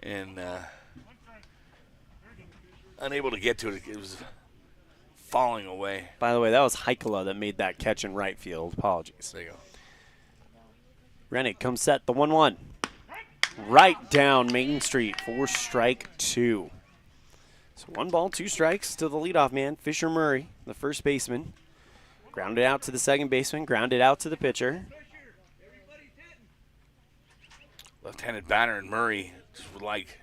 and unable to get to it. It was falling away. By the way, that was Heikala that made that catch in right field. Apologies. There you go. Rennick comes set, the 1-1. Right down Main Street for strike 2. So 1 ball, 2 strikes to the leadoff man, Fisher Murray, the first baseman. Grounded out to the second baseman, grounded out to the pitcher. Left-handed batter and Murray just would like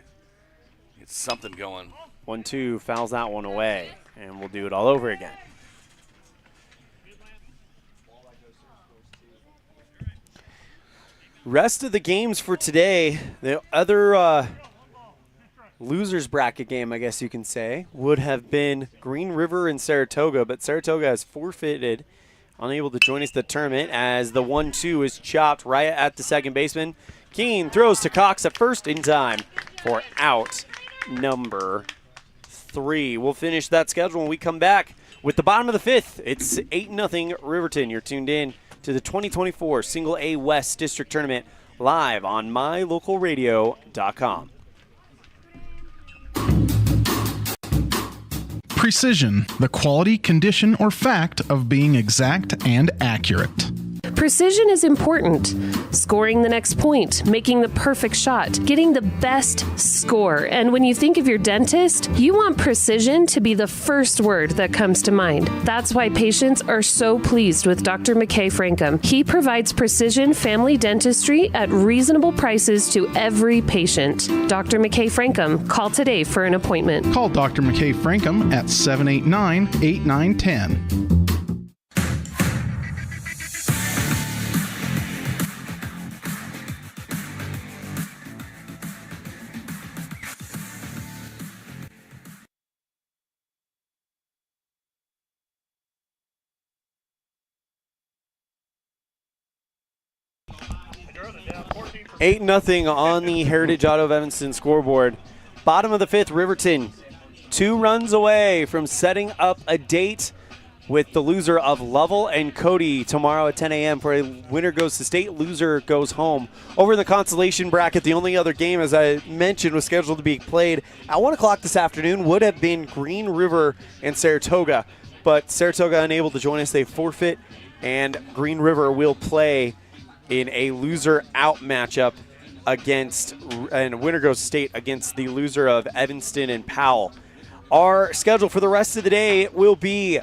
get something going. 1-2, fouls that one away, and we'll do it all over again. Rest of the games for today, the other losers bracket game, I guess you can say, would have been Green River and Saratoga, but Saratoga has forfeited, unable to join us at the tournament as the 1-2 is chopped right at the second baseman. Keene throws to Cox at first in time for out number 3. We'll finish that schedule when we come back with the bottom of the 5th. It's 8-0 Riverton. You're tuned in to the 2024 Single A West District Tournament live on mylocalradio.com. Precision, the quality, condition, or fact of being exact and accurate. Precision is important. Scoring the next point, making the perfect shot, getting the best score. And when you think of your dentist, you want precision to be the first word that comes to mind. That's why patients are so pleased with Dr. McKay Frankum. He provides precision family dentistry at reasonable prices to every patient. Dr. McKay Frankum, call today for an appointment. Call Dr. McKay Frankum at 789-8910. Eight 0 on the Heritage Auto of Evanston scoreboard. Bottom of the fifth, Riverton 2 runs away from setting up a date with the loser of Lovell and Cody tomorrow at 10 a.m. for a winner goes to state, loser goes home. Over in the consolation bracket, the only other game, as I mentioned, was scheduled to be played at 1 o'clock this afternoon would have been Green River and Saratoga, but Saratoga unable to join us. They forfeit, and Green River will play in a loser-out matchup against, and winner goes state against the loser of Evanston and Powell. Our schedule for the rest of the day will be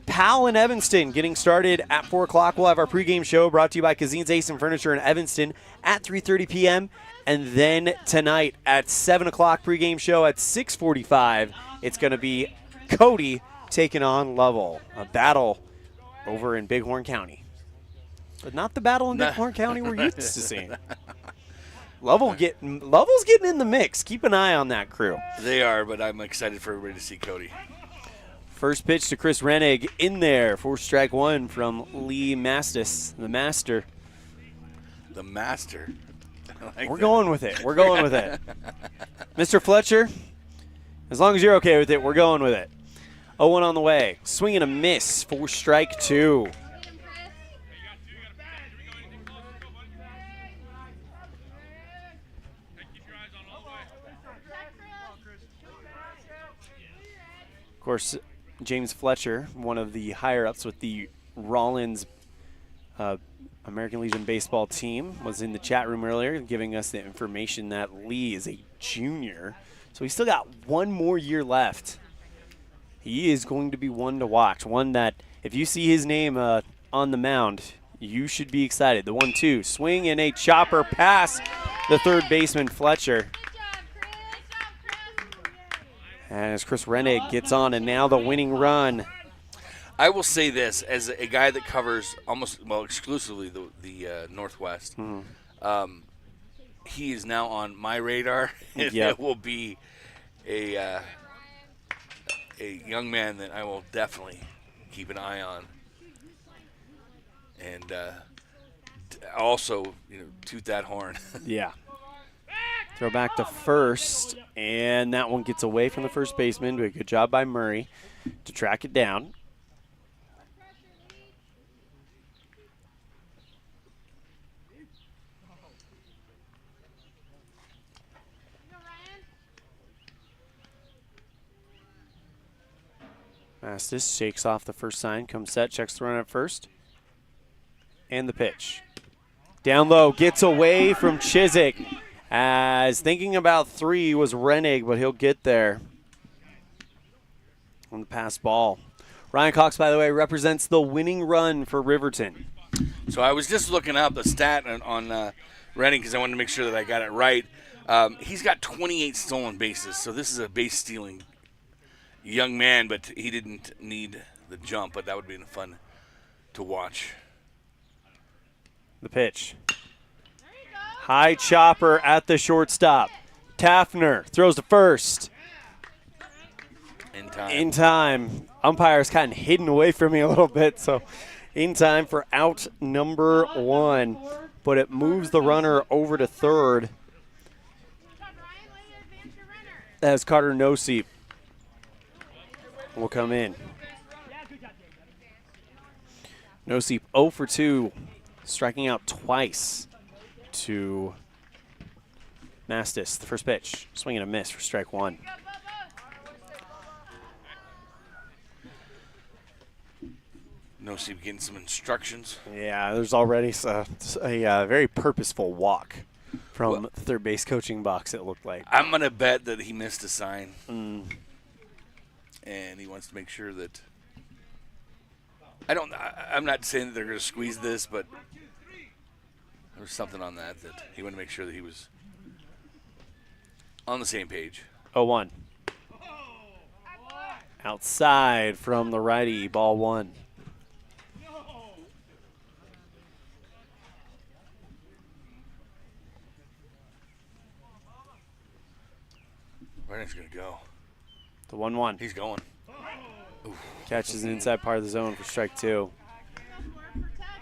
Powell and Evanston getting started at 4 o'clock. We'll have our pregame show brought to you by Kazin's Ace and Furniture in Evanston at 3:30 p.m. And then tonight at 7 o'clock pregame show at 6:45, it's going to be Cody taking on Lovell, a battle over in Bighorn County. But not the battle in Bighorn County we're used to seeing. Lovell's getting in the mix. Keep an eye on that crew. They are, but I'm excited for everybody to see Cody. First pitch to Chris Rennig in there for strike one from Lee Mastis, the master. The master. We're going with it. We're going with it. Mr. Fletcher, as long as you're okay with it, we're going with it. 0-1 on the way. Swing and a miss for strike two. Of course, James Fletcher, one of the higher-ups with the Rawlins American Legion baseball team, was in the chat room earlier giving us the information that Lee is a junior. So he's still got one more year left. He is going to be one to watch, one that if you see his name on the mound, you should be excited. The 1-2, swing and a chopper past the third baseman, Fletcher. As Chris Rennig gets on, and now the winning run. I will say this, as a guy that covers exclusively the Northwest, he is now on my radar, and it will be a young man that I will definitely keep an eye on. And also, toot that horn. Yeah. Throw back to first, and that one gets away from the first baseman. But a good job by Murray to track it down. Mastis shakes off the first sign, comes set, checks the run at first. And the pitch. Down low, gets away from Chiswick. As thinking about three was Rennig, but he'll get there on the pass ball. Ryan Cox, by the way, represents the winning run for Riverton. So I was just looking up the stat on Rennig because I wanted to make sure that I got it right. He's got 28 stolen bases, so this is a base-stealing young man, but he didn't need the jump, but that would be fun to watch. The pitch. High chopper at the shortstop. Taffner throws to first. In time. Umpire's kind of hidden away from me a little bit, so in time for out number one. But it moves the runner over to third as Carter Noseep will come in. Noseep 0 for 2, striking out twice to Mastis. The first pitch, swing and a miss for strike one. No, Steve getting some instructions. Yeah, there's already a very purposeful walk from the third base coaching box, it looked like. I'm going to bet that he missed a sign. Mm. And he wants to make sure that I'm not saying that they're going to squeeze this, but there was something on that he wanted to make sure that he was on the same page. 0-1. Outside from the righty, ball 1. Brennan's going to go. The 1-1. He's going. Oof. Catches an inside part of the zone for strike 2.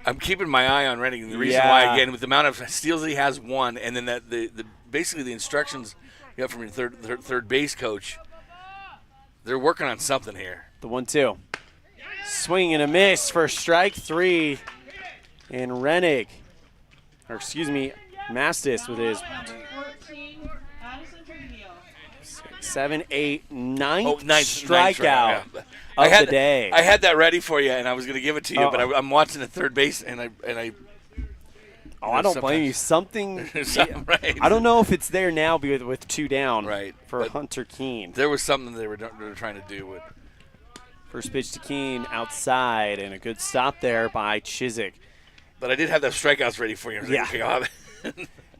I'm keeping my eye on Renning. The reason why, again, with the amount of steals he has, 1, and then the basically the instructions you got from your third base coach, they're working on something here. The 1-2. Swing and a miss for strike 3. And Rennig, or excuse me, Mastis with his 7, 8, 9th strikeout of the day. I had that ready for you, and I was going to give it to you, but I'm watching the third base, and I. Oh, I don't blame you. Something right. I don't know if it's there now with 2 down. Right. For Hunter Keene. There was something they were trying to do with. First pitch to Keene outside, and a good stop there by Chiswick. But I did have those strikeouts ready for you. Yeah.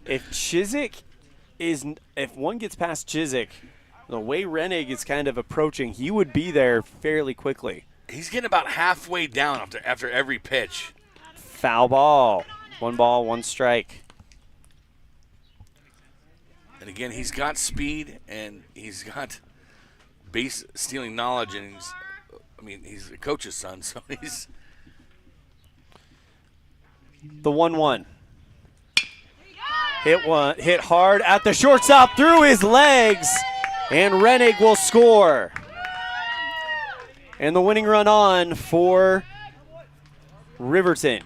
If Chiswick if one gets past Chiswick, the way Rennig is kind of approaching, he would be there fairly quickly. He's getting about halfway down after every pitch. Foul ball. 1 ball, 1 strike. And again, he's got speed and he's got base stealing knowledge, and he's a coach's son, so he's. The 1-1. Hit hard at the shortstop through his legs, and Rennig will score. And the winning run on for Riverton.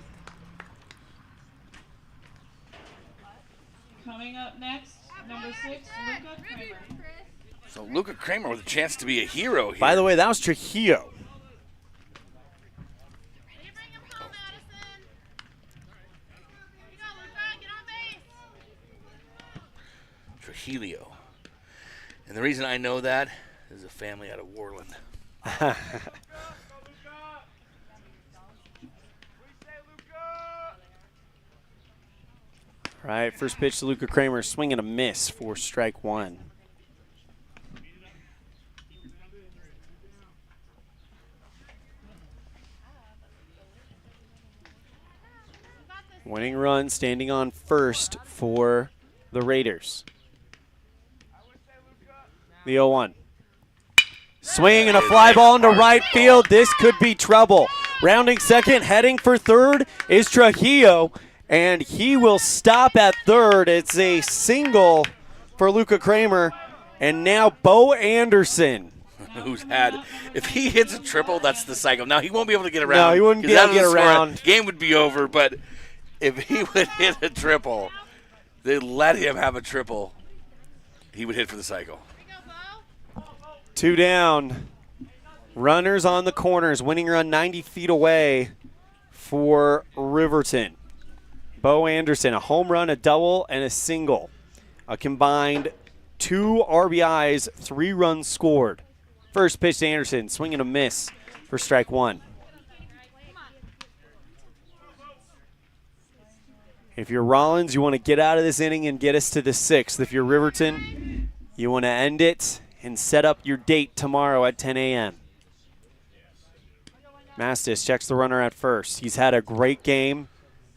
Coming up next, number 6, Luca Kramer. So Luca Kramer with a chance to be a hero here. By the way, that was Trujillo. Trujillo. And the reason I know that is a family out of Warland. Right, first pitch to Luca Kramer, swing and a miss for strike 1. Winning run standing on first for the Raiders. The 0-1. Swing and a fly ball into right field. This could be trouble. Rounding second, heading for third is Trujillo, and he will stop at third. It's a single for Luca Kramer, and now Bo Anderson. Who's had, if he hits a triple, that's the cycle. Now, he won't be able to get around. No, he wouldn't be able to get around. Game would be over, but if he would hit a triple, they let him have a triple, he would hit for the cycle. 2 down. Runners on the corners. Winning run 90 feet away for Riverton. Bo Anderson, a home run, a double, and a single. A combined 2 RBIs, 3 runs scored. First pitch to Anderson, swing and a miss for strike 1. If you're Rawlins, you want to get out of this inning and get us to the 6th. If you're Riverton, you want to end it and set up your date tomorrow at 10 a.m. Mastis checks the runner at first. He's had a great game,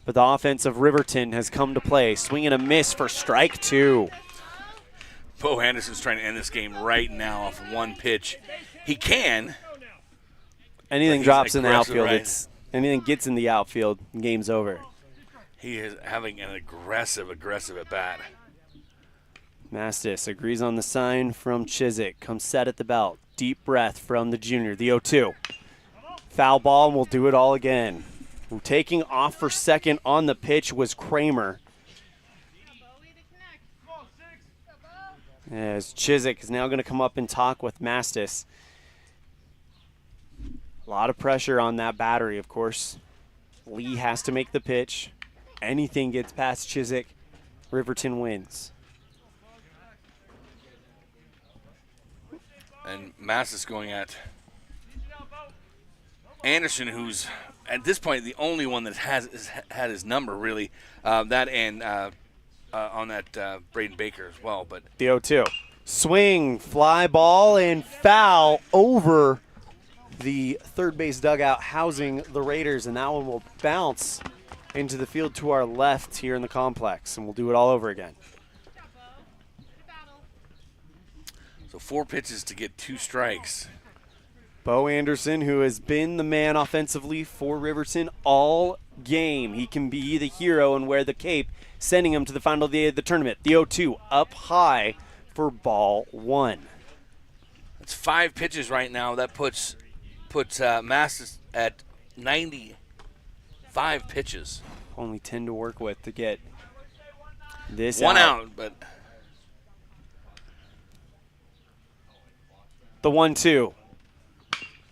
but the offense of Riverton has come to play. Swing and a miss for strike 2. Bo Anderson's trying to end this game right now off 1 pitch. He can. Anything drops in the outfield, right? Anything gets in the outfield, game's over. He is having an aggressive at bat. Mastis agrees on the sign from Chiswick. Comes set at the belt. Deep breath from the junior. The 0-2. Foul ball, and we'll do it all again. Taking off for second on the pitch was Kramer. As Chiswick is now going to come up and talk with Mastis. A lot of pressure on that battery, of course. Lee has to make the pitch. Anything gets past Chiswick, Riverton wins. And Massis going at Anderson, who's at this point the only one that has had his number, really. That and on that Braden Baker as well. But The 0-2. Swing, fly ball, and foul over the third base dugout housing the Raiders, and that one will bounce into the field to our left here in the complex, and we'll do it all over again. So 4 pitches to get 2 strikes. Bo Anderson, who has been the man offensively for Riverton all game. He can be the hero and wear the cape, sending him to the final day of the tournament. The 0-2 up high for ball 1. It's 5 pitches right now. That puts Massis at 95 pitches. Only 10 to work with to get this One out, but the 1-2.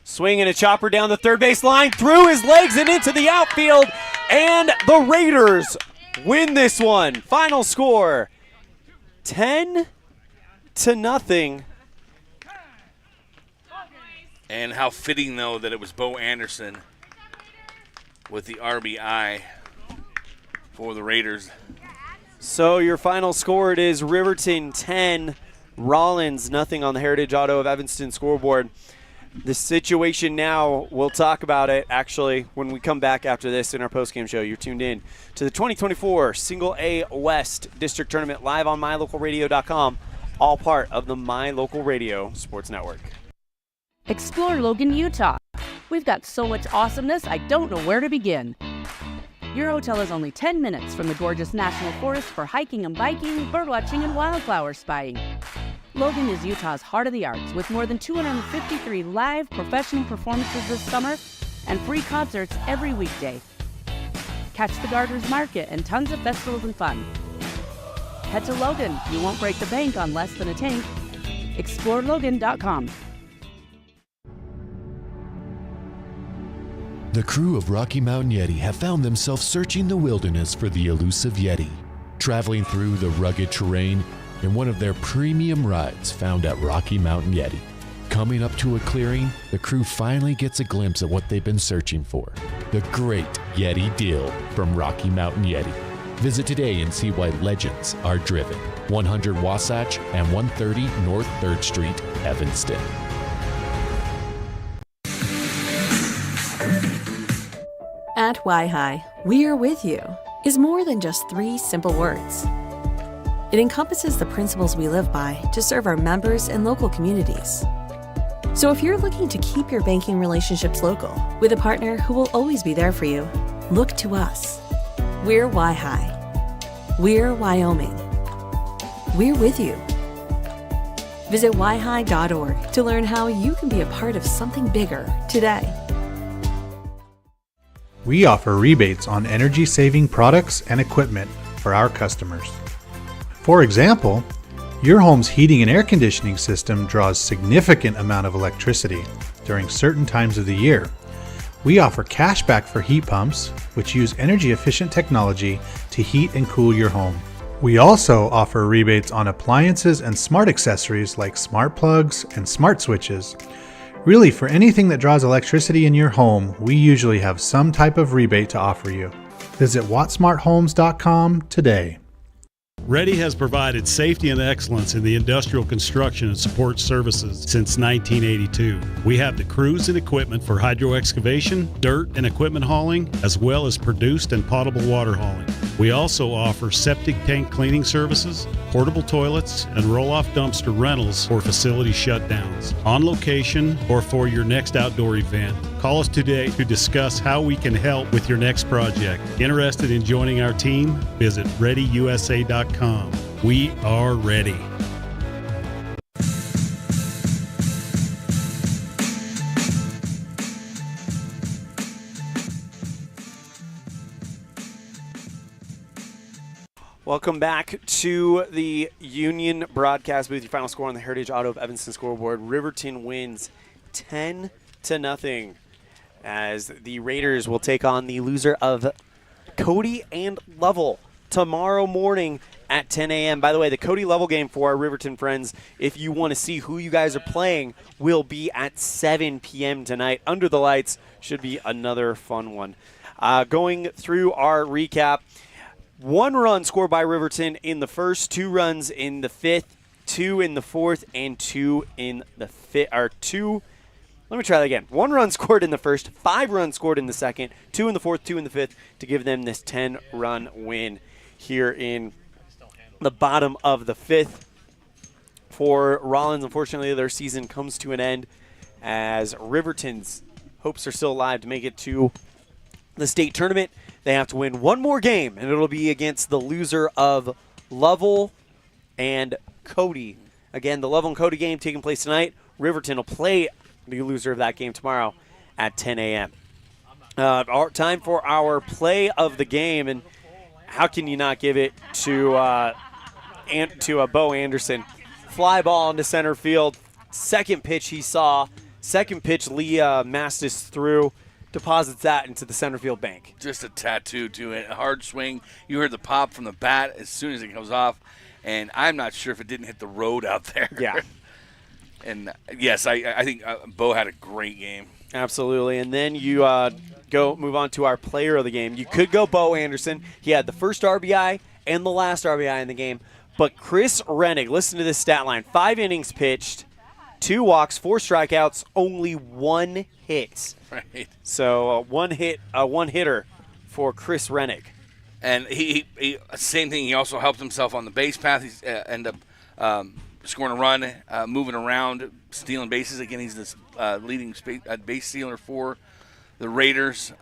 Swing and a chopper down the third base line, through his legs and into the outfield, and the Raiders win this one. Final score, 10-0. And how fitting, though, that it was Bo Anderson with the RBI for the Raiders. So your final score, it is Riverton 10, Rawlins nothing on the Heritage Auto of Evanston scoreboard. The situation now, we'll talk about it actually when we come back after this in our postgame show. You're tuned in to the 2024 Single A West District Tournament live on mylocalradio.com, all part of the My Local Radio Sports Network. Explore Logan, Utah. We've got so much awesomeness, I don't know where to begin. Your hotel is only 10 minutes from the gorgeous National Forest for hiking and biking, birdwatching, and wildflower spying. Logan is Utah's heart of the arts, with more than 253 live professional performances this summer and free concerts every weekday. Catch the Garters Market and tons of festivals and fun. Head to Logan. You won't break the bank on less than a tank. ExploreLogan.com. The crew of Rocky Mountain Yeti have found themselves searching the wilderness for the elusive Yeti, traveling through the rugged terrain in one of their premium rides found at Rocky Mountain Yeti. Coming up to a clearing, the crew finally gets a glimpse of what they've been searching for, the great Yeti deal from Rocky Mountain Yeti. Visit today and see why legends are driven. 100 Wasatch and 130 North 3rd Street, Evanston. At Y-Hi, we are with you is more than just 3 simple words. It encompasses the principles we live by to serve our members and local communities. So if you're looking to keep your banking relationships local with a partner who will always be there for you, look to us. We're Y-Hi. We're Wyoming. We're with you. Visit yhi.org to learn how you can be a part of something bigger today. We offer rebates on energy-saving products and equipment for our customers. For example, your home's heating and air conditioning system draws significant amount of electricity during certain times of the year. We offer cashback for heat pumps, which use energy-efficient technology to heat and cool your home. We also offer rebates on appliances and smart accessories like smart plugs and smart switches. Really, for anything that draws electricity in your home, we usually have some type of rebate to offer you. Visit wattsmarthomes.com today. Ready has provided safety and excellence in the industrial construction and support services since 1982. We have the crews and equipment for hydro excavation, dirt and equipment hauling, as well as produced and potable water hauling. We also offer septic tank cleaning services, portable toilets, and roll-off dumpster rentals for facility shutdowns, on location or for your next outdoor event. Call us today to discuss how we can help with your next project. Interested in joining our team? Visit ReadyUSA.com. We are ready. Welcome back to the Union broadcast booth. Your final score on the Heritage Auto of Evanston scoreboard. Riverton wins 10-0. as the Raiders will take on the loser of Cody and Lovell tomorrow morning at 10 a.m. By the way, the Cody Lovell game for our Riverton friends, if you want to see who you guys are playing, will be at 7 p.m. tonight. Under the lights should be another fun one. Going through our recap, 1 run scored by Riverton in the first, 2 runs in the 5th, 2 in the 4th, and 2 in the 5th. Let me try that again. 1 run scored in the first, 5 runs scored in the second, 2 in the 4th, 2 in the 5th to give them this 10-run win here in the bottom of the 5th. For Rawlins, unfortunately, their season comes to an end as Riverton's hopes are still alive to make it to the state tournament. They have to win 1 more game, and it'll be against the loser of Lovell and Cody. Again, the Lovell and Cody game taking place tonight. Riverton will play the loser of that game tomorrow at 10 a.m. Our time for our play of the game, and how can you not give it to Bo Anderson? Fly ball into center field. Second pitch he saw. Second pitch Lee Mastis threw. Deposits that into the center field bank. Just a tattoo to it. A hard swing. You heard the pop from the bat as soon as it comes off. And I'm not sure if it didn't hit the road out there. Yeah. And, yes, I think Bo had a great game. Absolutely. And then you move on to our player of the game. You could go Bo Anderson. He had the first RBI and the last RBI in the game. But Chris Rennig, listen to this stat line. 5 innings pitched, 2 walks, 4 strikeouts, only 1 hit. Right. So one hitter for Chris Rennig. And he same thing. He also helped himself on the base path. He's ended up scoring a run, moving around, stealing bases. Again, he's this leading base stealer for the Raiders.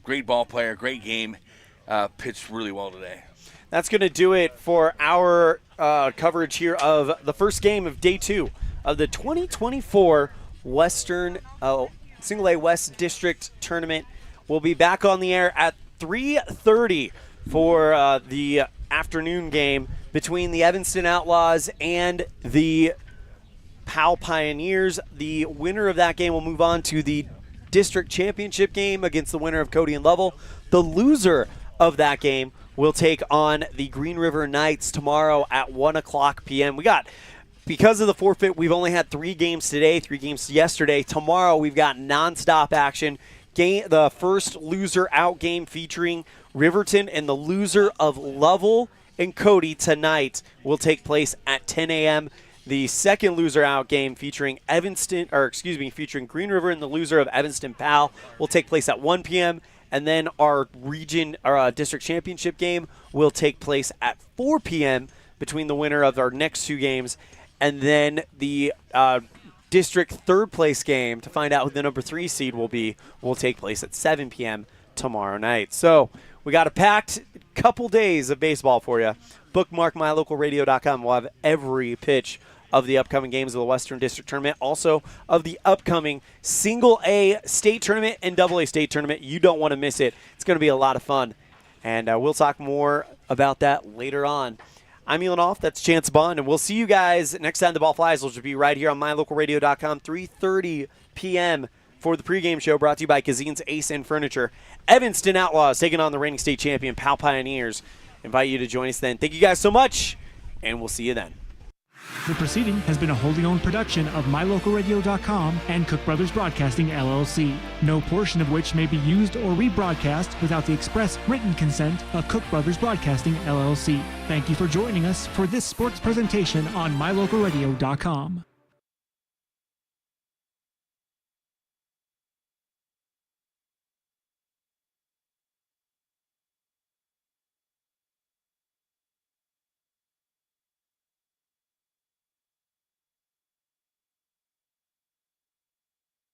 Great ball player, great game. Pitched really well today. That's going to do it for our coverage here of the first game of Day 2 of the 2024 Western Single A West District Tournament. We'll be back on the air at 3:30 for the afternoon game between the Evanston Outlaws and the Powell Pioneers. The winner of that game will move on to the district championship game against the winner of Cody and Lovell. The loser of that game will take on the Green River Knights tomorrow at 1 o'clock p.m. Because of the forfeit, we've only had 3 games today, 3 games yesterday. Tomorrow, we've got nonstop action. The first loser out game featuring Riverton and the loser of Lovell and Cody tonight will take place at 10 a.m. The second loser out game featuring featuring Green River and the loser of Evanston Powell will take place at 1 p.m. And then our district championship game will take place at 4 p.m. between the winner of our next 2 games. And then the district third place game to find out who the number 3 seed will take place at 7 p.m. tomorrow night. So we got a packed couple days of baseball for you. Bookmark mylocalradio.com. We'll have every pitch of the upcoming games of the Western District Tournament, also of the upcoming Single A State Tournament and Double A State Tournament. You don't want to miss it. It's going to be a lot of fun. And we'll talk more about that later on. I'm Elan, that's Chance Bond, and we'll see you guys next time the ball flies, which will be right here on mylocalradio.com, 3:30 p.m. for the pregame show brought to you by Kazine's Ace and Furniture. Evanston Outlaws taking on the reigning state champion, Powell Pioneers. Invite you to join us then. Thank you guys so much, and we'll see you then. The proceeding has been a wholly owned production of mylocalradio.com and Cook Brothers Broadcasting, LLC. No portion of which may be used or rebroadcast without the express written consent of Cook Brothers Broadcasting, LLC. Thank you for joining us for this sports presentation on mylocalradio.com.